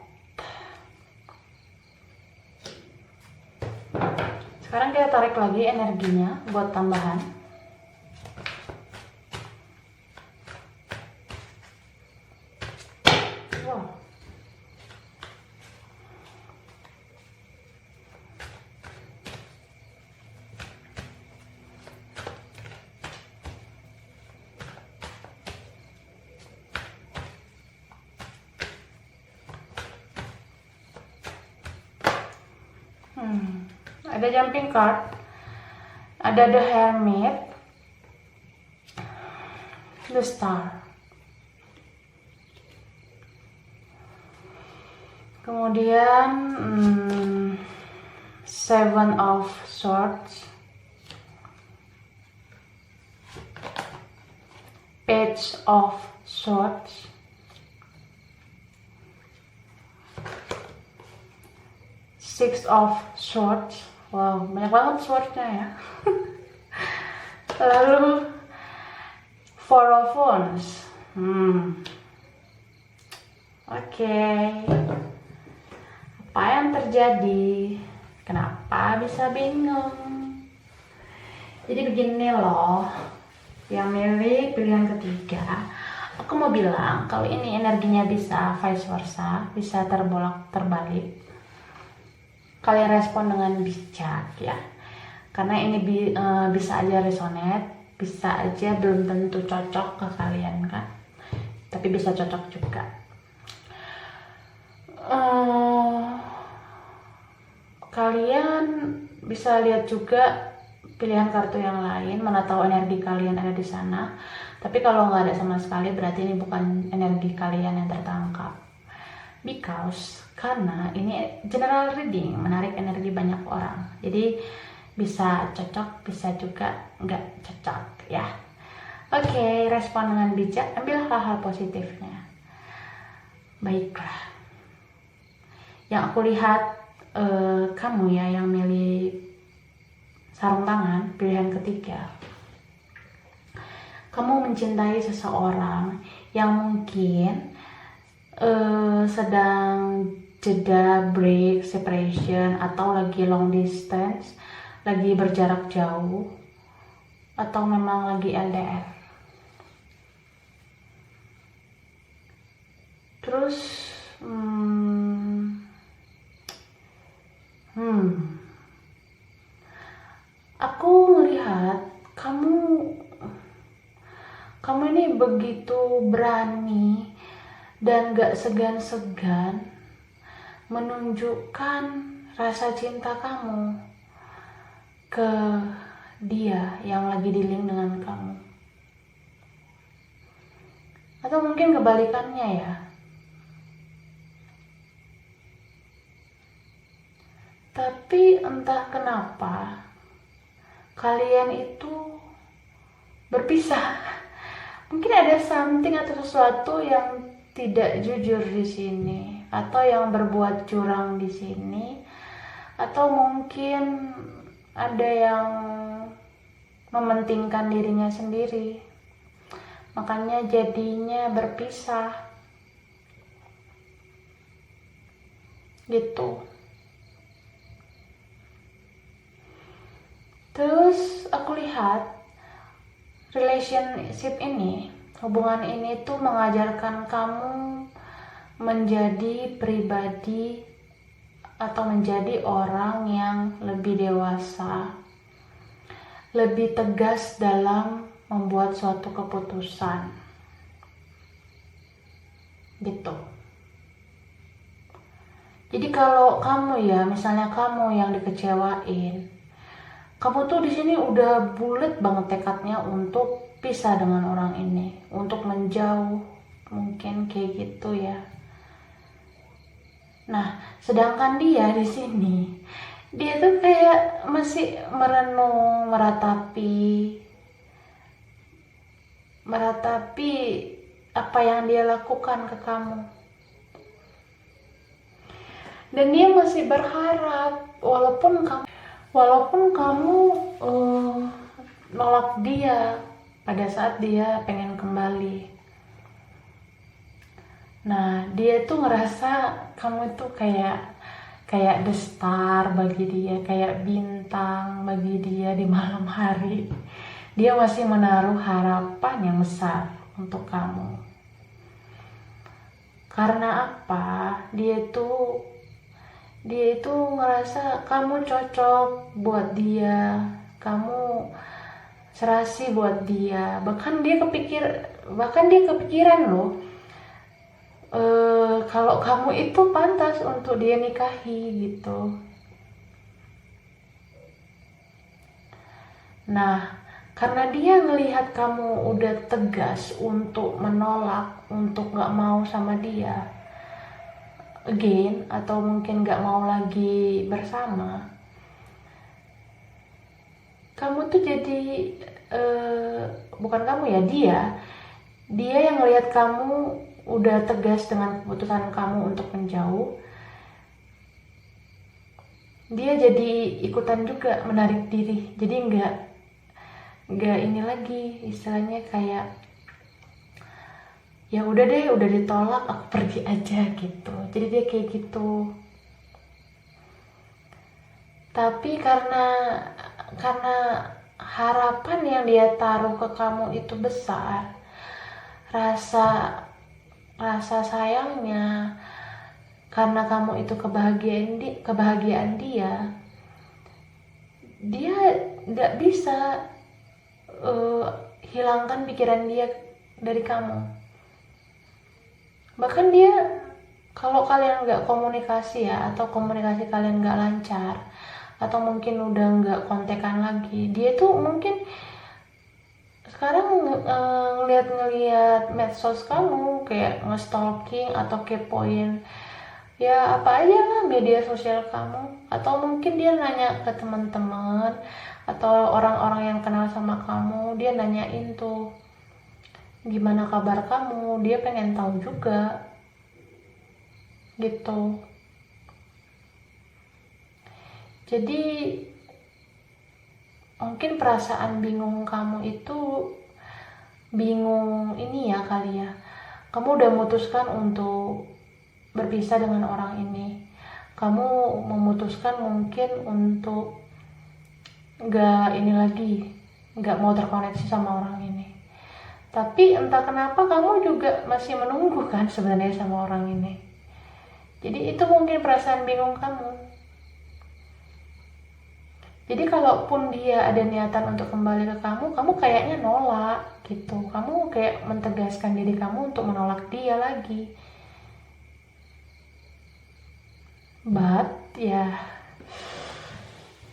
[SPEAKER 1] Sekarang kita tarik lagi energinya buat tambahan. Wow. Ada jumping card, ada the Hermit, the Star, kemudian Seven of Swords, Page of Swords, Six of Swords. Wow, banyak banget swordnya ya. Lalu Four of Wands. Oke. Apa yang terjadi? Kenapa bisa bingung? Jadi begini loh, yang milih pilihan ketiga, aku mau bilang kalau ini energinya bisa vice versa, bisa terbolak terbalik. Kalian respon dengan bijak ya, karena ini bisa aja resonate, bisa aja belum tentu cocok ke kalian kan, tapi bisa cocok juga. Kalian bisa lihat juga pilihan kartu yang lain, mana tahu energi kalian ada di sana. Tapi kalau nggak ada sama sekali, berarti ini bukan energi kalian yang tertangkap. Karena ini general reading, menarik energi banyak orang. Jadi bisa cocok, bisa juga nggak cocok ya. Oke, respon dengan bijak, ambil hal-hal positifnya. Baiklah. Yang aku lihat kamu ya yang milih sarung tangan, pilihan ketiga. Kamu mencintai seseorang yang mungkin sedang jeda, break, separation, atau lagi long distance, lagi berjarak jauh, atau memang lagi LDR. Terus aku melihat kamu ini begitu berani dan gak segan-segan menunjukkan rasa cinta kamu ke dia yang lagi dealing dengan kamu. Atau mungkin kebalikannya ya. Tapi entah kenapa kalian itu berpisah. Mungkin ada something atau sesuatu yang tidak jujur di sini, atau yang berbuat curang di sini, atau mungkin ada yang mementingkan dirinya sendiri, makanya jadinya berpisah gitu. Terus aku lihat relationship ini, hubungan ini tuh mengajarkan kamu menjadi pribadi atau menjadi orang yang lebih dewasa, lebih tegas dalam membuat suatu keputusan gitu. Jadi kalau kamu ya, misalnya kamu yang dikecewain, kamu tuh di sini udah bulat banget tekadnya untuk pisah dengan orang ini, untuk menjauh, mungkin kayak gitu ya. Nah, sedangkan dia di sini, dia tuh kayak masih merenung, meratapi apa yang dia lakukan ke kamu. dan dia masih berharap walaupun kamu nolak dia pada saat dia pengen kembali. Nah, dia tuh ngerasa kamu itu kayak the star bagi dia, kayak bintang bagi dia di malam hari. Dia masih menaruh harapan yang besar untuk kamu. Karena apa? Dia itu ngerasa kamu cocok buat dia, kamu serasi buat dia. Bahkan dia kepikiran loh, kalau kamu itu pantas untuk dia nikahi gitu. Nah, karena dia ngelihat kamu udah tegas untuk menolak, untuk gak mau sama dia again, atau mungkin gak mau lagi bersama, kamu tuh jadi bukan kamu ya, dia yang ngelihat kamu udah tegas dengan keputusan kamu untuk menjauh. Dia jadi ikutan juga menarik diri, jadi nggak ini lagi, istilahnya kayak ya udah deh, udah ditolak aku pergi aja gitu. Jadi dia kayak gitu. Tapi karena harapan yang dia taruh ke kamu itu besar, rasa rasa sayangnya, karena kamu itu kebahagiaan dia nggak bisa hilangkan pikiran dia dari kamu. Bahkan dia, kalau kalian nggak komunikasi ya, atau komunikasi kalian nggak lancar, atau mungkin udah nggak kontekan lagi, dia tuh mungkin sekarang ngeliat medsos kamu, kayak nge-stalking atau kepoin ya apa aja lah media sosial kamu. Atau mungkin dia nanya ke teman-teman atau orang-orang yang kenal sama kamu, dia nanyain tuh gimana kabar kamu, dia pengen tahu juga gitu. Jadi mungkin perasaan bingung kamu itu bingung ini ya kali ya, kamu udah memutuskan untuk berpisah dengan orang ini, kamu memutuskan mungkin untuk gak ini lagi, gak mau terkoneksi sama orang ini. Tapi entah kenapa kamu juga masih menunggu kan sebenarnya sama orang ini. Jadi itu mungkin perasaan bingung kamu. Jadi kalaupun dia ada niatan untuk kembali ke kamu kayaknya nolak gitu. Kamu kayak mentegaskan diri kamu untuk menolak dia lagi. But ya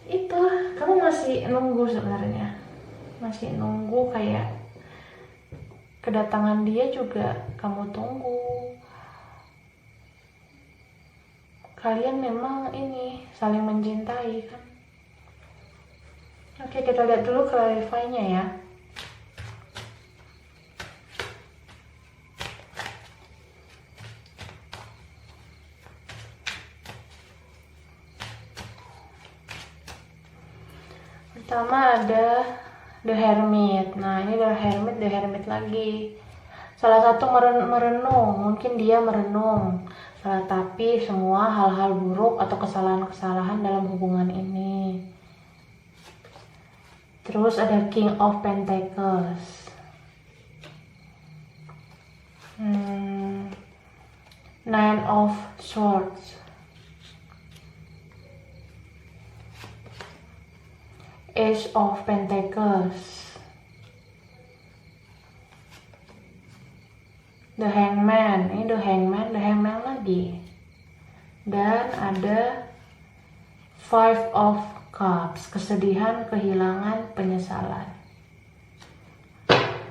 [SPEAKER 1] itu, kamu masih nunggu sebenarnya. Masih nunggu, kayak kedatangan dia juga kamu tunggu. Kalian memang ini saling mencintai kan. Oke, kita lihat dulu clarify-nya ya. Pertama ada The Hermit. Nah, ini The Hermit lagi. Salah satu merenung, mungkin dia merenung, tapi semua hal-hal buruk atau kesalahan-kesalahan dalam hubungan ini. Terus ada King of Pentacles, Nine of Swords, Ace of Pentacles, The Hangman. Ini The Hangman lagi. Dan ada Five of Cups, kesedihan, kehilangan, penyesalan.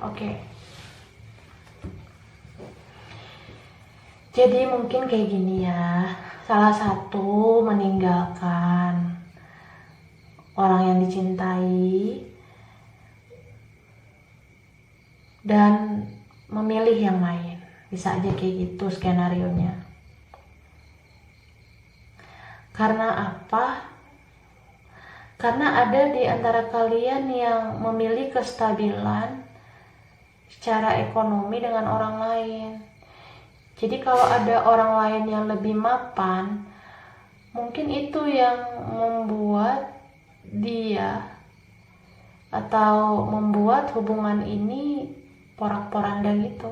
[SPEAKER 1] Oke. Jadi mungkin kayak gini ya. Salah satu meninggalkan orang yang dicintai dan memilih yang lain. Bisa aja kayak gitu skenarionya. Karena apa? Karena ada di antara kalian yang memilih kestabilan secara ekonomi dengan orang lain. Jadi kalau ada orang lain yang lebih mapan, mungkin itu yang membuat dia atau membuat hubungan ini porak-poranda gitu.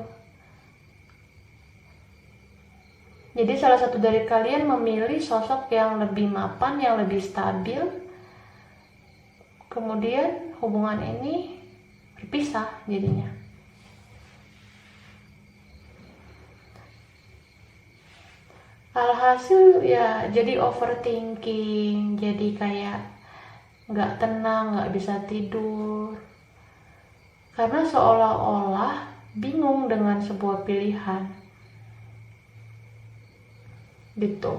[SPEAKER 1] Jadi salah satu dari kalian memilih sosok yang lebih mapan, yang lebih stabil. Kemudian hubungan ini berpisah jadinya. Alhasil ya jadi overthinking, jadi kayak nggak tenang, nggak bisa tidur. Karena seolah-olah bingung dengan sebuah pilihan. Gitu.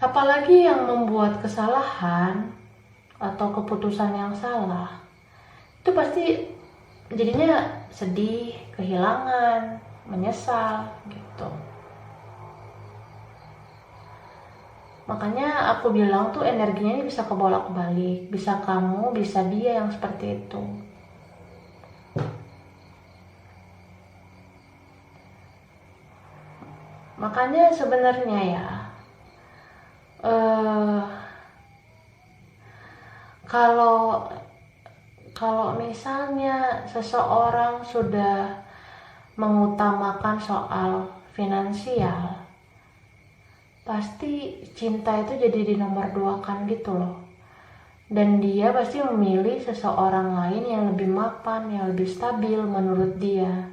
[SPEAKER 1] Apalagi yang membuat kesalahan atau keputusan yang salah, itu pasti jadinya sedih, kehilangan, menyesal gitu. Makanya aku bilang tuh energinya ini bisa kebolak-balik, bisa kamu, bisa dia yang seperti itu. Makanya sebenarnya ya, kalau misalnya seseorang sudah mengutamakan soal finansial, pasti cinta itu jadi di nomor 2 kan gitu loh. Dan dia pasti memilih seseorang lain yang lebih mapan, yang lebih stabil menurut dia.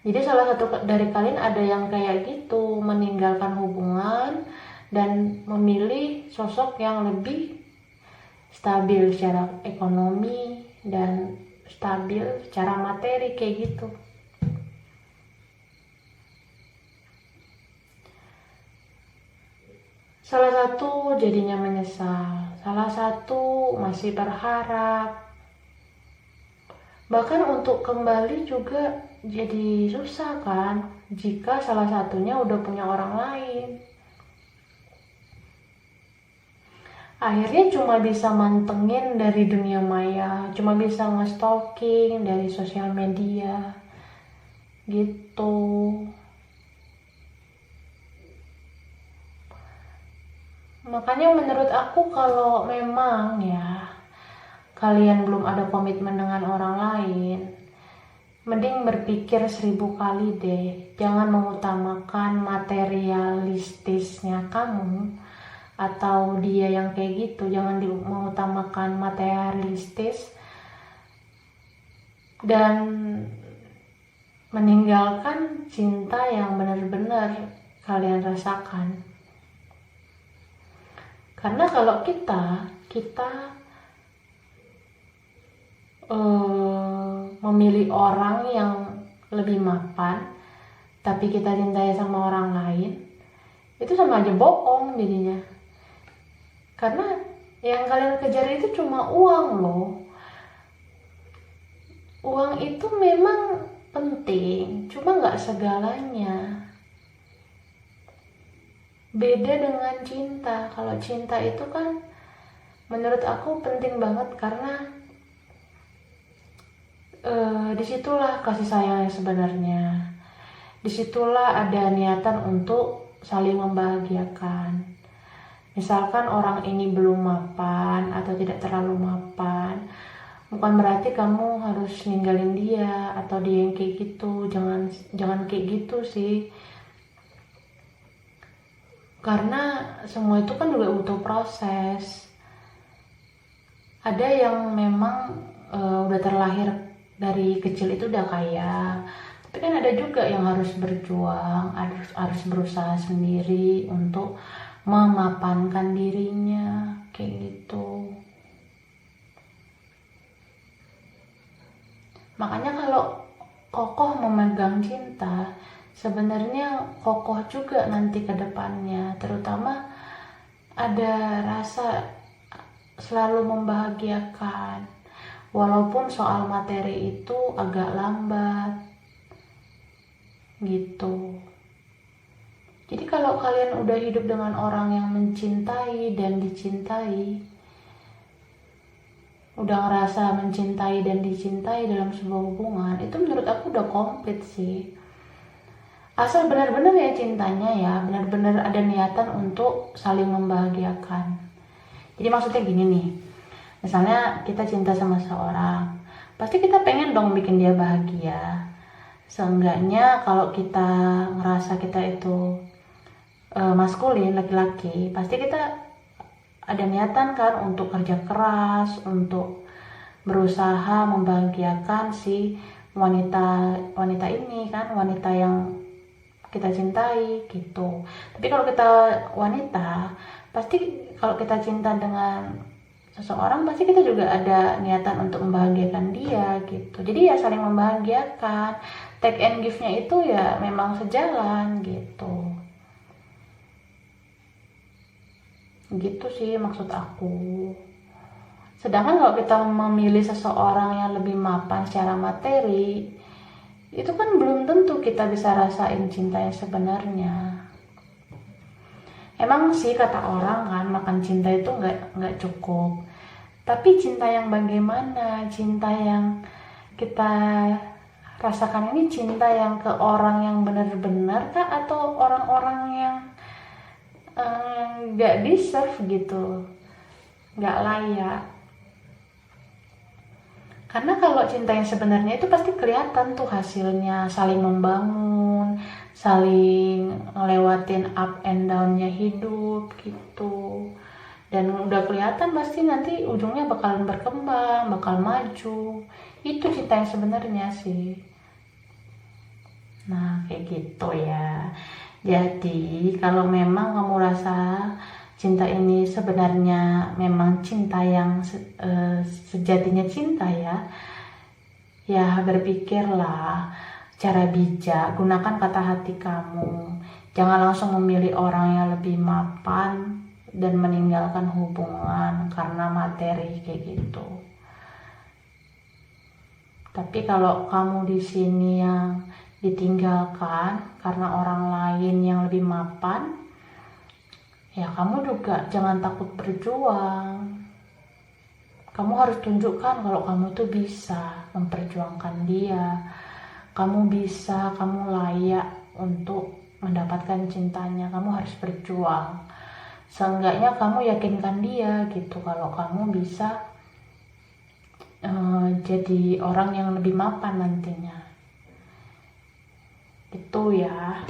[SPEAKER 1] Jadi salah satu dari kalian ada yang kayak gitu, meninggalkan hubungan dan memilih sosok yang lebih stabil secara ekonomi dan stabil secara materi kayak gitu. Salah satu jadinya menyesal, salah satu masih berharap. Bahkan untuk kembali juga jadi susah kan jika salah satunya udah punya orang lain. Akhirnya cuma bisa mantengin dari dunia maya, cuma bisa nge-stalking dari sosial media gitu. Makanya menurut aku kalau memang ya kalian belum ada komitmen dengan orang lain, mending berpikir 1000 kali deh. Jangan mengutamakan materialistisnya kamu atau dia yang kayak gitu. Jangan mengutamakan materialistis dan meninggalkan cinta yang benar-benar kalian rasakan. Karena kalau kita memilih orang yang lebih mapan tapi kita cintai sama orang lain, itu sama aja bohong jadinya. Karena yang kalian kejar itu cuma uang loh. Uang itu memang penting, cuma gak segalanya. Beda dengan cinta. Kalau cinta itu kan menurut aku penting banget karena disitulah kasih sayang yang sebenarnya. Disitulah ada niatan untuk saling membahagiakan. Misalkan orang ini belum mapan atau tidak terlalu mapan, bukan berarti kamu harus ninggalin dia atau dia yang kayak gitu. Jangan kayak gitu sih. Karena semua itu kan juga butuh proses. Ada yang memang udah terlahir dari kecil itu udah kaya, tapi kan ada juga yang harus berjuang, harus berusaha sendiri untuk memapankan dirinya kayak gitu. Makanya kalau kokoh memegang cinta, sebenarnya kokoh juga nanti ke depannya, terutama ada rasa selalu membahagiakan. Walaupun soal materi itu agak lambat gitu. Jadi kalau kalau kalian udah hidup dengan orang yang mencintai dan dicintai, udah ngerasa mencintai dan dicintai dalam sebuah hubungan, itu menurut aku udah komplit sih. Asal benar-benar ya cintanya ya, benar-benar ada niatan untuk saling membahagiakan. Jadi maksudnya gini nih, misalnya kita cinta sama seorang, pasti kita pengen dong bikin dia bahagia. Seenggaknya kalau kita ngerasa kita itu maskulin, laki-laki, pasti kita ada niatan kan untuk kerja keras, untuk berusaha membahagiakan si wanita ini kan, wanita yang kita cintai gitu. Tapi kalau kita wanita, pasti kalau kita cinta dengan seseorang, pasti kita juga ada niatan untuk membahagiakan dia gitu. Jadi ya saling membahagiakan, take and give-nya itu ya memang sejalan gitu. Gitu sih maksud aku. Sedangkan kalau kita memilih seseorang yang lebih mapan secara materi, itu kan belum tentu kita bisa rasain cinta yang sebenarnya. Emang sih kata orang kan, makan cinta itu nggak cukup. Tapi cinta yang bagaimana? Cinta yang kita rasakan ini cinta yang ke orang yang benar-benar kah, atau orang-orang yang nggak deserve gitu, nggak layak? Karena kalau cinta yang sebenarnya itu pasti kelihatan tuh hasilnya, saling membangun, saling ngelewatin up and down-nya hidup gitu. Dan udah kelihatan pasti nanti ujungnya bakalan berkembang, bakal maju. Itu cinta yang sebenarnya sih. Nah, kayak gitu ya. Jadi, kalau memang kamu rasa cinta ini sebenarnya memang cinta yang sejatinya cinta ya berpikirlah cara bijak, gunakan kata hati kamu. Jangan langsung memilih orang yang lebih mapan dan meninggalkan hubungan karena materi kayak gitu. Tapi kalau kamu di sini yang ditinggalkan karena orang lain yang lebih mapan, ya kamu juga jangan takut berjuang. Kamu harus tunjukkan kalau kamu tuh bisa memperjuangkan dia. Kamu bisa, kamu layak untuk mendapatkan cintanya. Kamu harus berjuang. Seenggaknya kamu yakinkan dia gitu kalau kamu bisa jadi orang yang lebih mapan nantinya. Itu ya.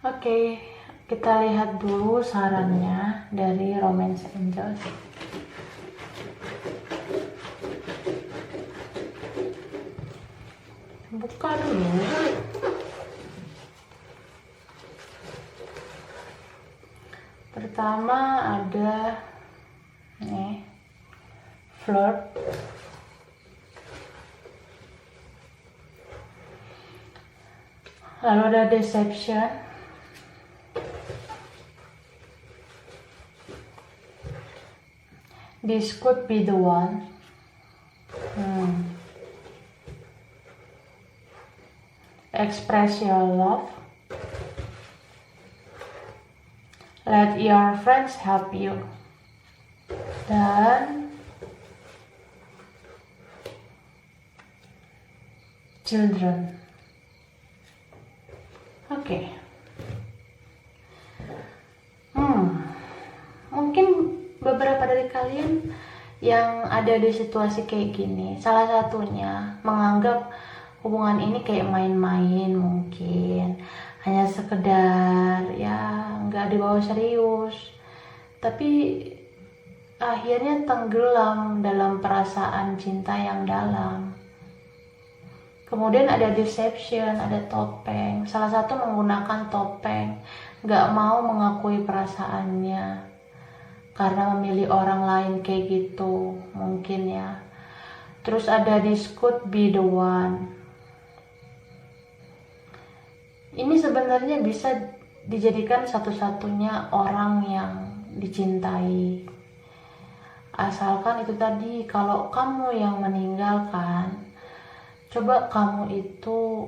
[SPEAKER 1] Oke, kita lihat dulu sarannya dari Romance Angels. Buka dulu. Pertama ada nih, flirt. Lalu ada deception. This could be the one. Express your love. Let your friends help you. Dan children. Oke. Mungkin beberapa dari kalian yang ada di situasi kayak gini, salah satunya menganggap hubungan ini kayak main-main, mungkin hanya sekedar ya nggak dibawa serius, tapi akhirnya tenggelam dalam perasaan cinta yang dalam. Kemudian ada deception, ada topeng. Salah satu menggunakan topeng, nggak mau mengakui perasaannya karena memilih orang lain kayak gitu mungkin ya. Terus ada this could be the one. Ini sebenarnya bisa dijadikan satu-satunya orang yang dicintai. Asalkan itu tadi, kalau kamu yang meninggalkan, coba kamu itu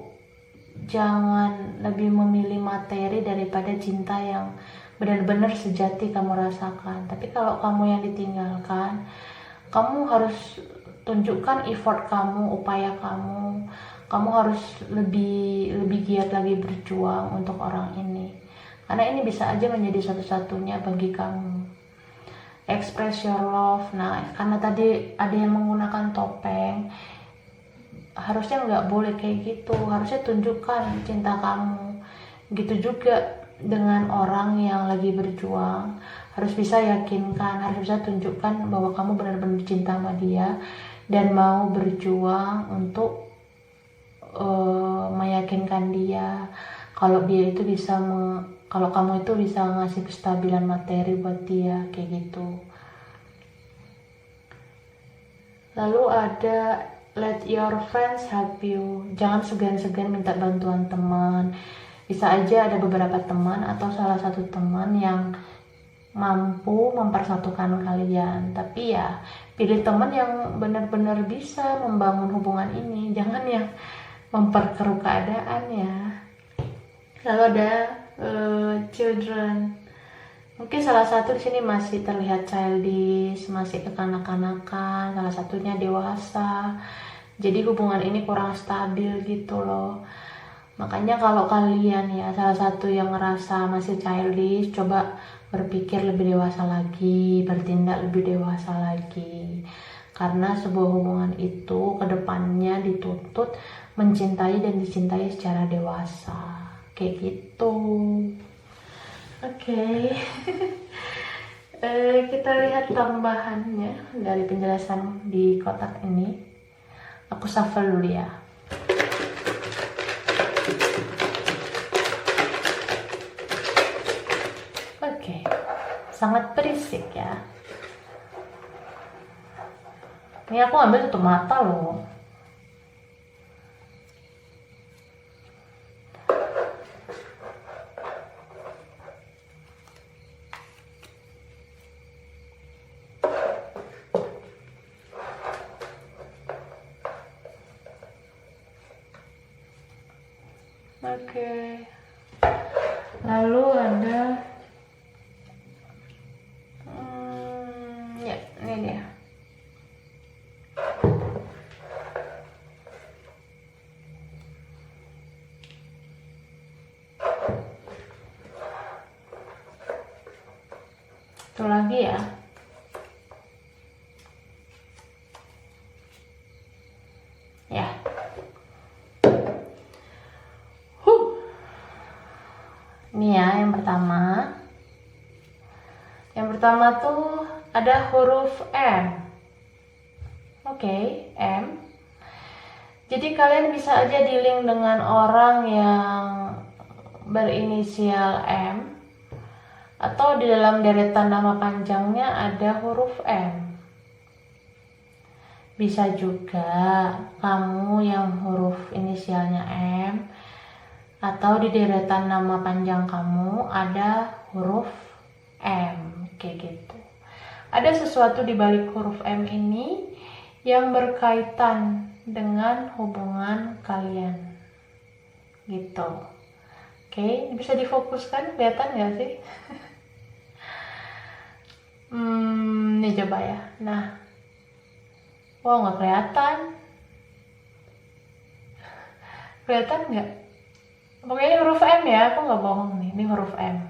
[SPEAKER 1] jangan lebih memilih materi daripada cinta yang benar-benar sejati kamu rasakan. Tapi kalau kamu yang ditinggalkan, kamu harus tunjukkan effort kamu, upaya kamu. Kamu harus lebih giat lagi berjuang untuk orang ini. Karena ini bisa aja menjadi satu-satunya bagi kamu. Express your love. Nah, karena tadi ada yang menggunakan topeng, harusnya nggak boleh kayak gitu. Harusnya tunjukkan cinta kamu. Gitu juga dengan orang yang lagi berjuang. Harus bisa yakinkan, harus bisa tunjukkan bahwa kamu benar-benar cinta sama dia dan mau berjuang untuk meyakinkan dia kalau dia itu bisa kalau kamu itu bisa ngasih kestabilan materi buat dia, kayak gitu. Lalu ada let your friends help you. Jangan segan-segan minta bantuan teman. Bisa aja ada beberapa teman atau salah satu teman yang mampu mempersatukan kalian. Tapi ya pilih teman yang benar-benar bisa membangun hubungan ini, jangan yang memperkeruh keadaan ya. Lalu ada children. Mungkin salah satu di sini masih terlihat childish, masih kekanak-kanakan, salah satunya dewasa. Jadi hubungan ini kurang stabil gitu loh. Makanya kalau kalian ya salah satu yang ngerasa masih childish, coba berpikir lebih dewasa lagi, bertindak lebih dewasa lagi. Karena sebuah hubungan itu kedepannya dituntut mencintai dan dicintai secara dewasa, kayak gitu. Oke. Kita lihat tambahannya dari penjelasan di kotak ini. Aku shuffle dulu ya. Oke, sangat berisik ya. Ini aku ambil tutup mata loh. Oke. Lalu ada ya, ini dia. Itu lagi ya. Ya. Ini ya yang pertama. Yang pertama tuh ada huruf M. Oke, M. Jadi kalian bisa aja di-link dengan orang yang berinisial M, atau di dalam deretan nama panjangnya ada huruf M. Bisa juga kamu yang huruf inisialnya M, atau di deretan nama panjang kamu ada huruf M, kayak gitu. Ada sesuatu di balik huruf M ini yang berkaitan dengan hubungan kalian, gitu. Oke, bisa difokuskan, kelihatan nggak sih? Ini coba ya. Nah, wow, nggak kelihatan. Kelihatan nggak? Pokoknya huruf M ya, aku nggak bohong nih, ini huruf M.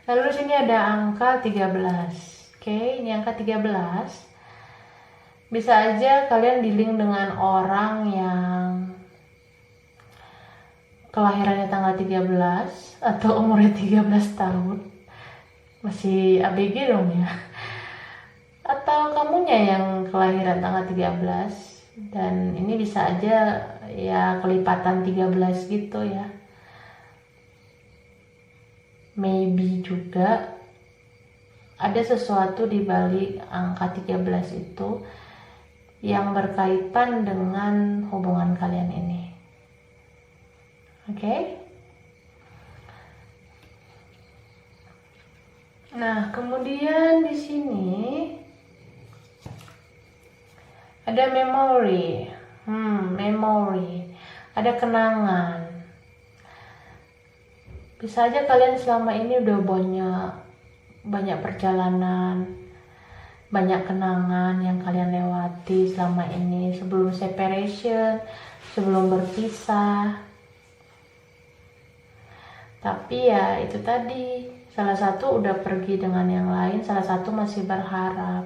[SPEAKER 1] Lalu di sini ada angka 13. Oke, ini angka 13. Bisa aja kalian di-link dengan orang yang kelahirannya tanggal 13 atau umurnya 13 tahun. Masih ABG dong ya. Atau kamunya yang kelahiran tanggal 13. Dan ini bisa aja ya kelipatan 13 gitu ya. Maybe juga ada sesuatu di balik angka 13 itu yang berkaitan dengan hubungan kalian ini. Oke? Nah, kemudian di sini ada memory. Memory. ada kenangan. Bisa aja kalian selama ini udah banyak perjalanan, banyak kenangan yang kalian lewati selama ini sebelum separation, sebelum berpisah. Tapi ya itu tadi, salah satu udah pergi dengan yang lain, salah satu masih berharap.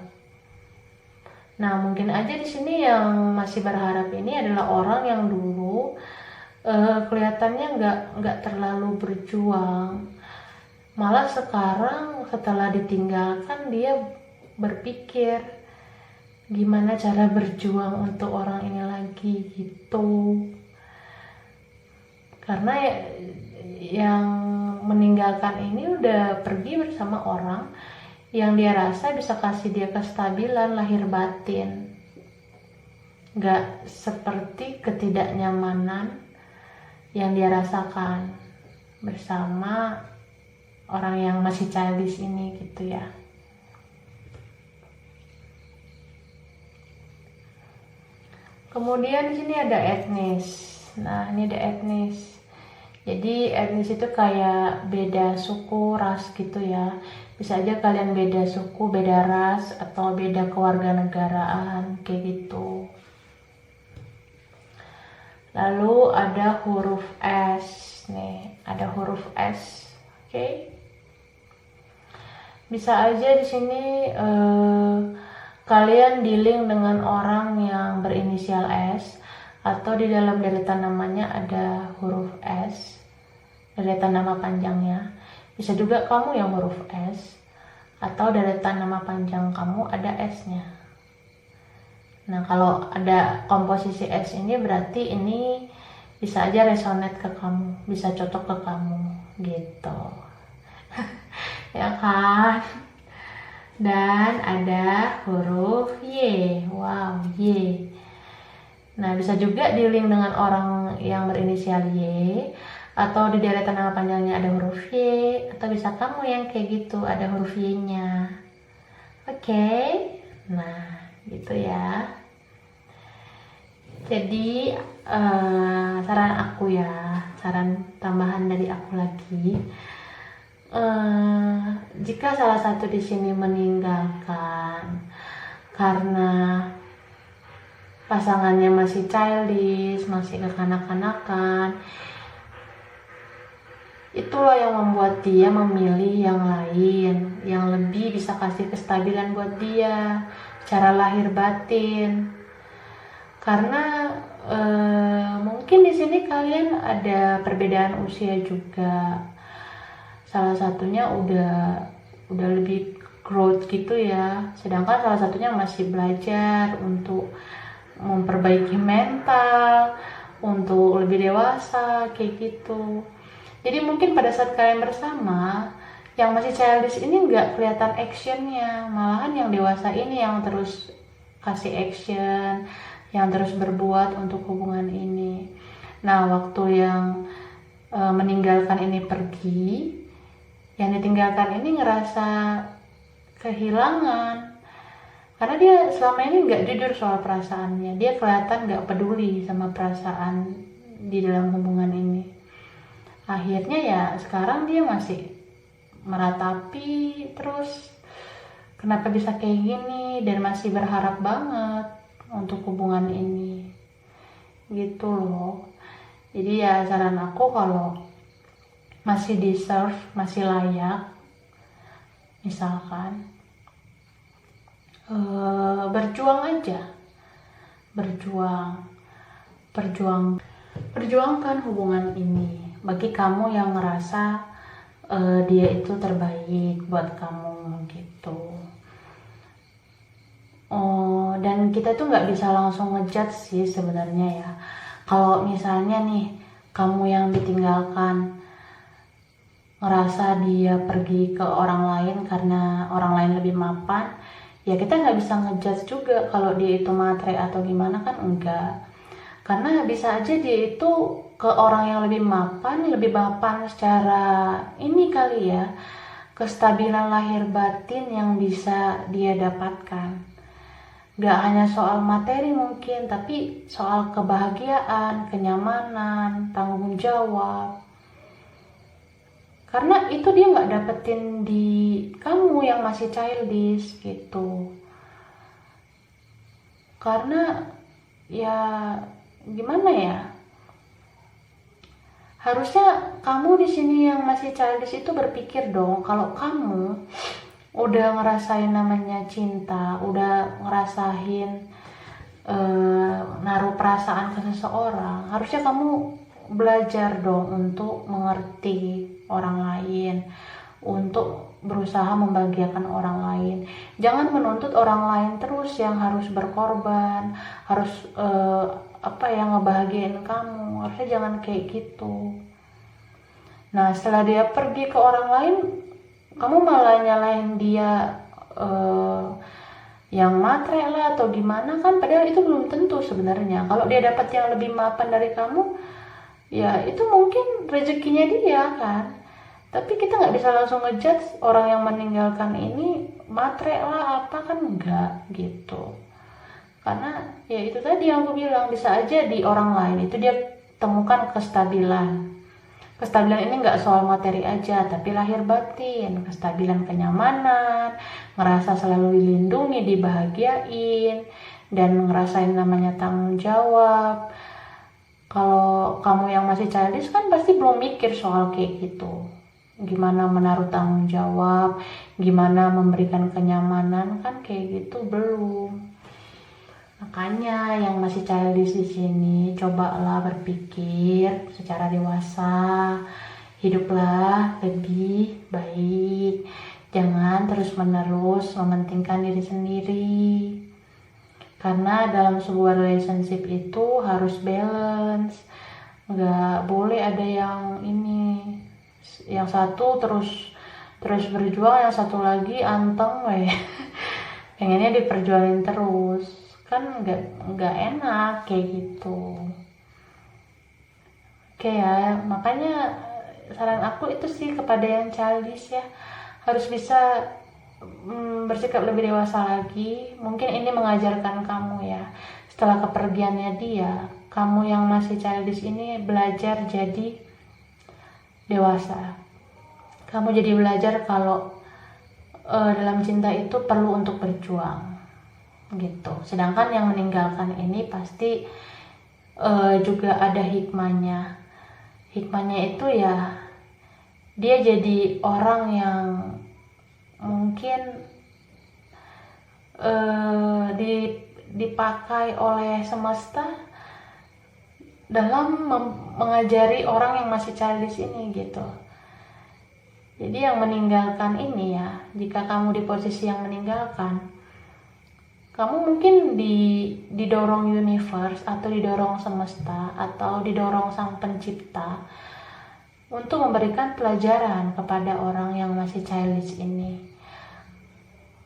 [SPEAKER 1] Nah, mungkin aja di sini yang masih berharap ini adalah orang yang dulu kelihatannya nggak terlalu berjuang. Malah sekarang setelah ditinggalkan dia berpikir gimana cara berjuang untuk orang ini lagi gitu. Karena yang meninggalkan ini udah pergi bersama orang yang dia rasa bisa kasih dia kestabilan lahir batin, gak seperti ketidaknyamanan yang dia rasakan bersama orang yang masih childish ini gitu ya. Kemudian di sini ada etnis. Nah, ini ada etnis. Jadi etnis itu kayak beda suku, ras gitu ya. Bisa aja kalian beda suku, beda ras, atau beda kewarganegaraan kayak gitu. Lalu ada huruf S nih, ada huruf S. Oke. Bisa aja di sini kalian dealing dengan orang yang berinisial S, atau di dalam deretan namanya ada huruf S, deretan nama panjangnya. Bisa juga kamu yang huruf S, atau deretan nama panjang kamu ada S-nya. Nah, kalau ada komposisi S ini berarti ini bisa aja resonate ke kamu, bisa cocok ke kamu gitu. Ya kan? Dan ada huruf Y. Wow, Y. Nah, bisa juga di-link dengan orang yang berinisial Y, atau di deretan nama panjangnya ada huruf Y, atau bisa kamu yang kayak gitu, ada huruf Y-nya. Oke. Nah, gitu ya. Jadi, saran aku ya, saran tambahan dari aku lagi. Jika salah satu di sini meninggalkan karena pasangannya masih childish, masih kekanak-kanakan, itulah yang membuat dia memilih yang lain, yang lebih bisa kasih kestabilan buat dia secara lahir batin. Karena mungkin di sini kalian ada perbedaan usia juga. Salah satunya udah lebih growth gitu ya, sedangkan salah satunya masih belajar untuk memperbaiki mental, untuk lebih dewasa kayak gitu. Jadi mungkin pada saat kalian bersama, yang masih childish ini nggak kelihatan actionnya, malahan yang dewasa ini yang terus kasih action, yang terus berbuat untuk hubungan ini. Nah, waktu yang meninggalkan ini pergi, yang ditinggalkan ini ngerasa kehilangan, karena dia selama ini nggak jujur soal perasaannya. Dia kelihatan nggak peduli sama perasaan di dalam hubungan ini. Akhirnya ya sekarang dia masih meratapi terus kenapa bisa kayak gini, dan masih berharap banget untuk hubungan ini gitu loh. Jadi ya saran aku, kalau masih deserve, masih layak, misalkan berjuang aja, perjuangkan hubungan ini bagi kamu yang ngerasa dia itu terbaik buat kamu gitu. Dan kita tuh nggak bisa langsung ngejudge sih sebenarnya ya. Kalau misalnya nih kamu yang ditinggalkan ngerasa dia pergi ke orang lain karena orang lain lebih mapan, ya kita nggak bisa ngejudge juga kalau dia itu matre atau gimana, kan enggak. Karena bisa aja dia itu ke orang yang lebih mapan secara ini kali ya, kestabilan lahir batin yang bisa dia dapatkan. Gak hanya soal materi mungkin, tapi soal kebahagiaan, kenyamanan, tanggung jawab. Karena itu dia gak dapetin di kamu yang masih childish gitu. Karena ya gimana ya? Harusnya kamu di sini yang masih childish itu berpikir dong, kalau kamu udah ngerasain namanya cinta, udah ngerasain naruh perasaan ke seseorang, harusnya kamu belajar dong untuk mengerti orang lain, untuk berusaha membahagiakan orang lain. Jangan menuntut orang lain terus yang harus berkorban, harus ngebahagiain kamu. Harusnya jangan kayak gitu. Nah, setelah dia pergi ke orang lain, kamu malah nyalahin dia yang matre lah atau gimana, kan padahal itu belum tentu sebenarnya. Kalau dia dapat yang lebih mapan dari kamu, ya itu mungkin rezekinya dia kan. Tapi kita nggak bisa langsung ngejudge orang yang meninggalkan ini matre lah apa, kan enggak gitu. Karena ya itu tadi yang aku bilang, bisa aja di orang lain itu dia temukan kestabilan. Kestabilan ini nggak soal materi aja, tapi lahir batin, kestabilan kenyamanan, ngerasa selalu dilindungi, dibahagiain, dan ngerasain namanya tanggung jawab. Kalau kamu yang masih childish kan pasti belum mikir soal kayak gitu. Gimana menaruh tanggung jawab, gimana memberikan kenyamanan, kan kayak gitu belum. Makanya yang masih childish di sini, cobalah berpikir secara dewasa, hiduplah lebih baik, jangan terus-menerus mementingkan diri sendiri. Karena dalam sebuah relationship itu harus balance, nggak boleh ada yang ini, yang satu terus berjuang, yang satu lagi anteng pengennya diperjuangin terus, kan nggak enak kayak gitu. Oke ya, makanya saran aku itu sih kepada yang childish ya, harus bisa bersikap lebih dewasa lagi. Mungkin ini mengajarkan kamu ya, setelah kepergiannya dia, kamu yang masih childish ini belajar jadi dewasa. Kamu jadi belajar kalau dalam cinta itu perlu untuk berjuang gitu. Sedangkan yang meninggalkan ini pasti juga ada hikmahnya. Hikmahnya itu ya, dia jadi orang yang mungkin dipakai oleh semesta dalam mengajari orang yang masih childish ini gitu. Jadi yang meninggalkan ini ya, jika kamu di posisi yang meninggalkan, kamu mungkin didorong universe atau didorong semesta atau didorong sang pencipta untuk memberikan pelajaran kepada orang yang masih childish ini,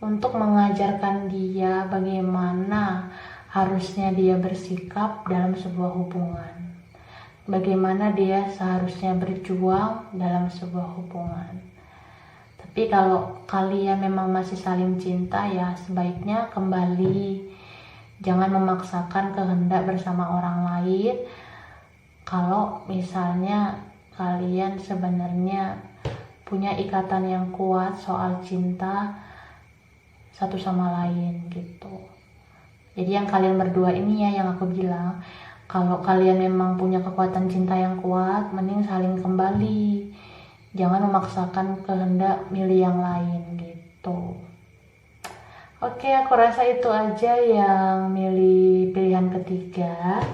[SPEAKER 1] untuk mengajarkan dia bagaimana harusnya dia bersikap dalam sebuah hubungan, bagaimana dia seharusnya berjuang dalam sebuah hubungan. Tapi kalau kalian memang masih saling cinta ya sebaiknya kembali, jangan memaksakan kehendak bersama orang lain. Kalau misalnya kalian sebenarnya punya ikatan yang kuat soal cinta satu sama lain gitu. Jadi yang kalian berdua ini ya, yang aku bilang, kalau kalian memang punya kekuatan cinta yang kuat, mending saling kembali. Jangan memaksakan kehendak milih yang lain gitu. Oke, aku rasa itu aja yang milih pilihan ketiga.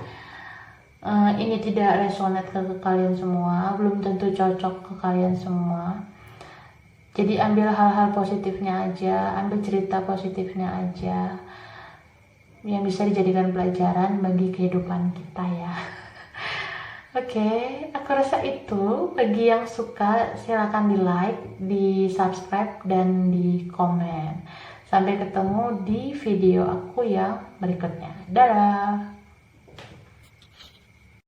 [SPEAKER 1] Ini tidak resonate ke kalian semua, belum tentu cocok ke kalian semua. Jadi ambil hal-hal positifnya aja, ambil cerita positifnya aja, yang bisa dijadikan pelajaran bagi kehidupan kita ya. Oke, aku rasa itu. Bagi yang suka silakan di like, di subscribe, dan di komen. Sampai ketemu di video aku yang berikutnya. Dadah!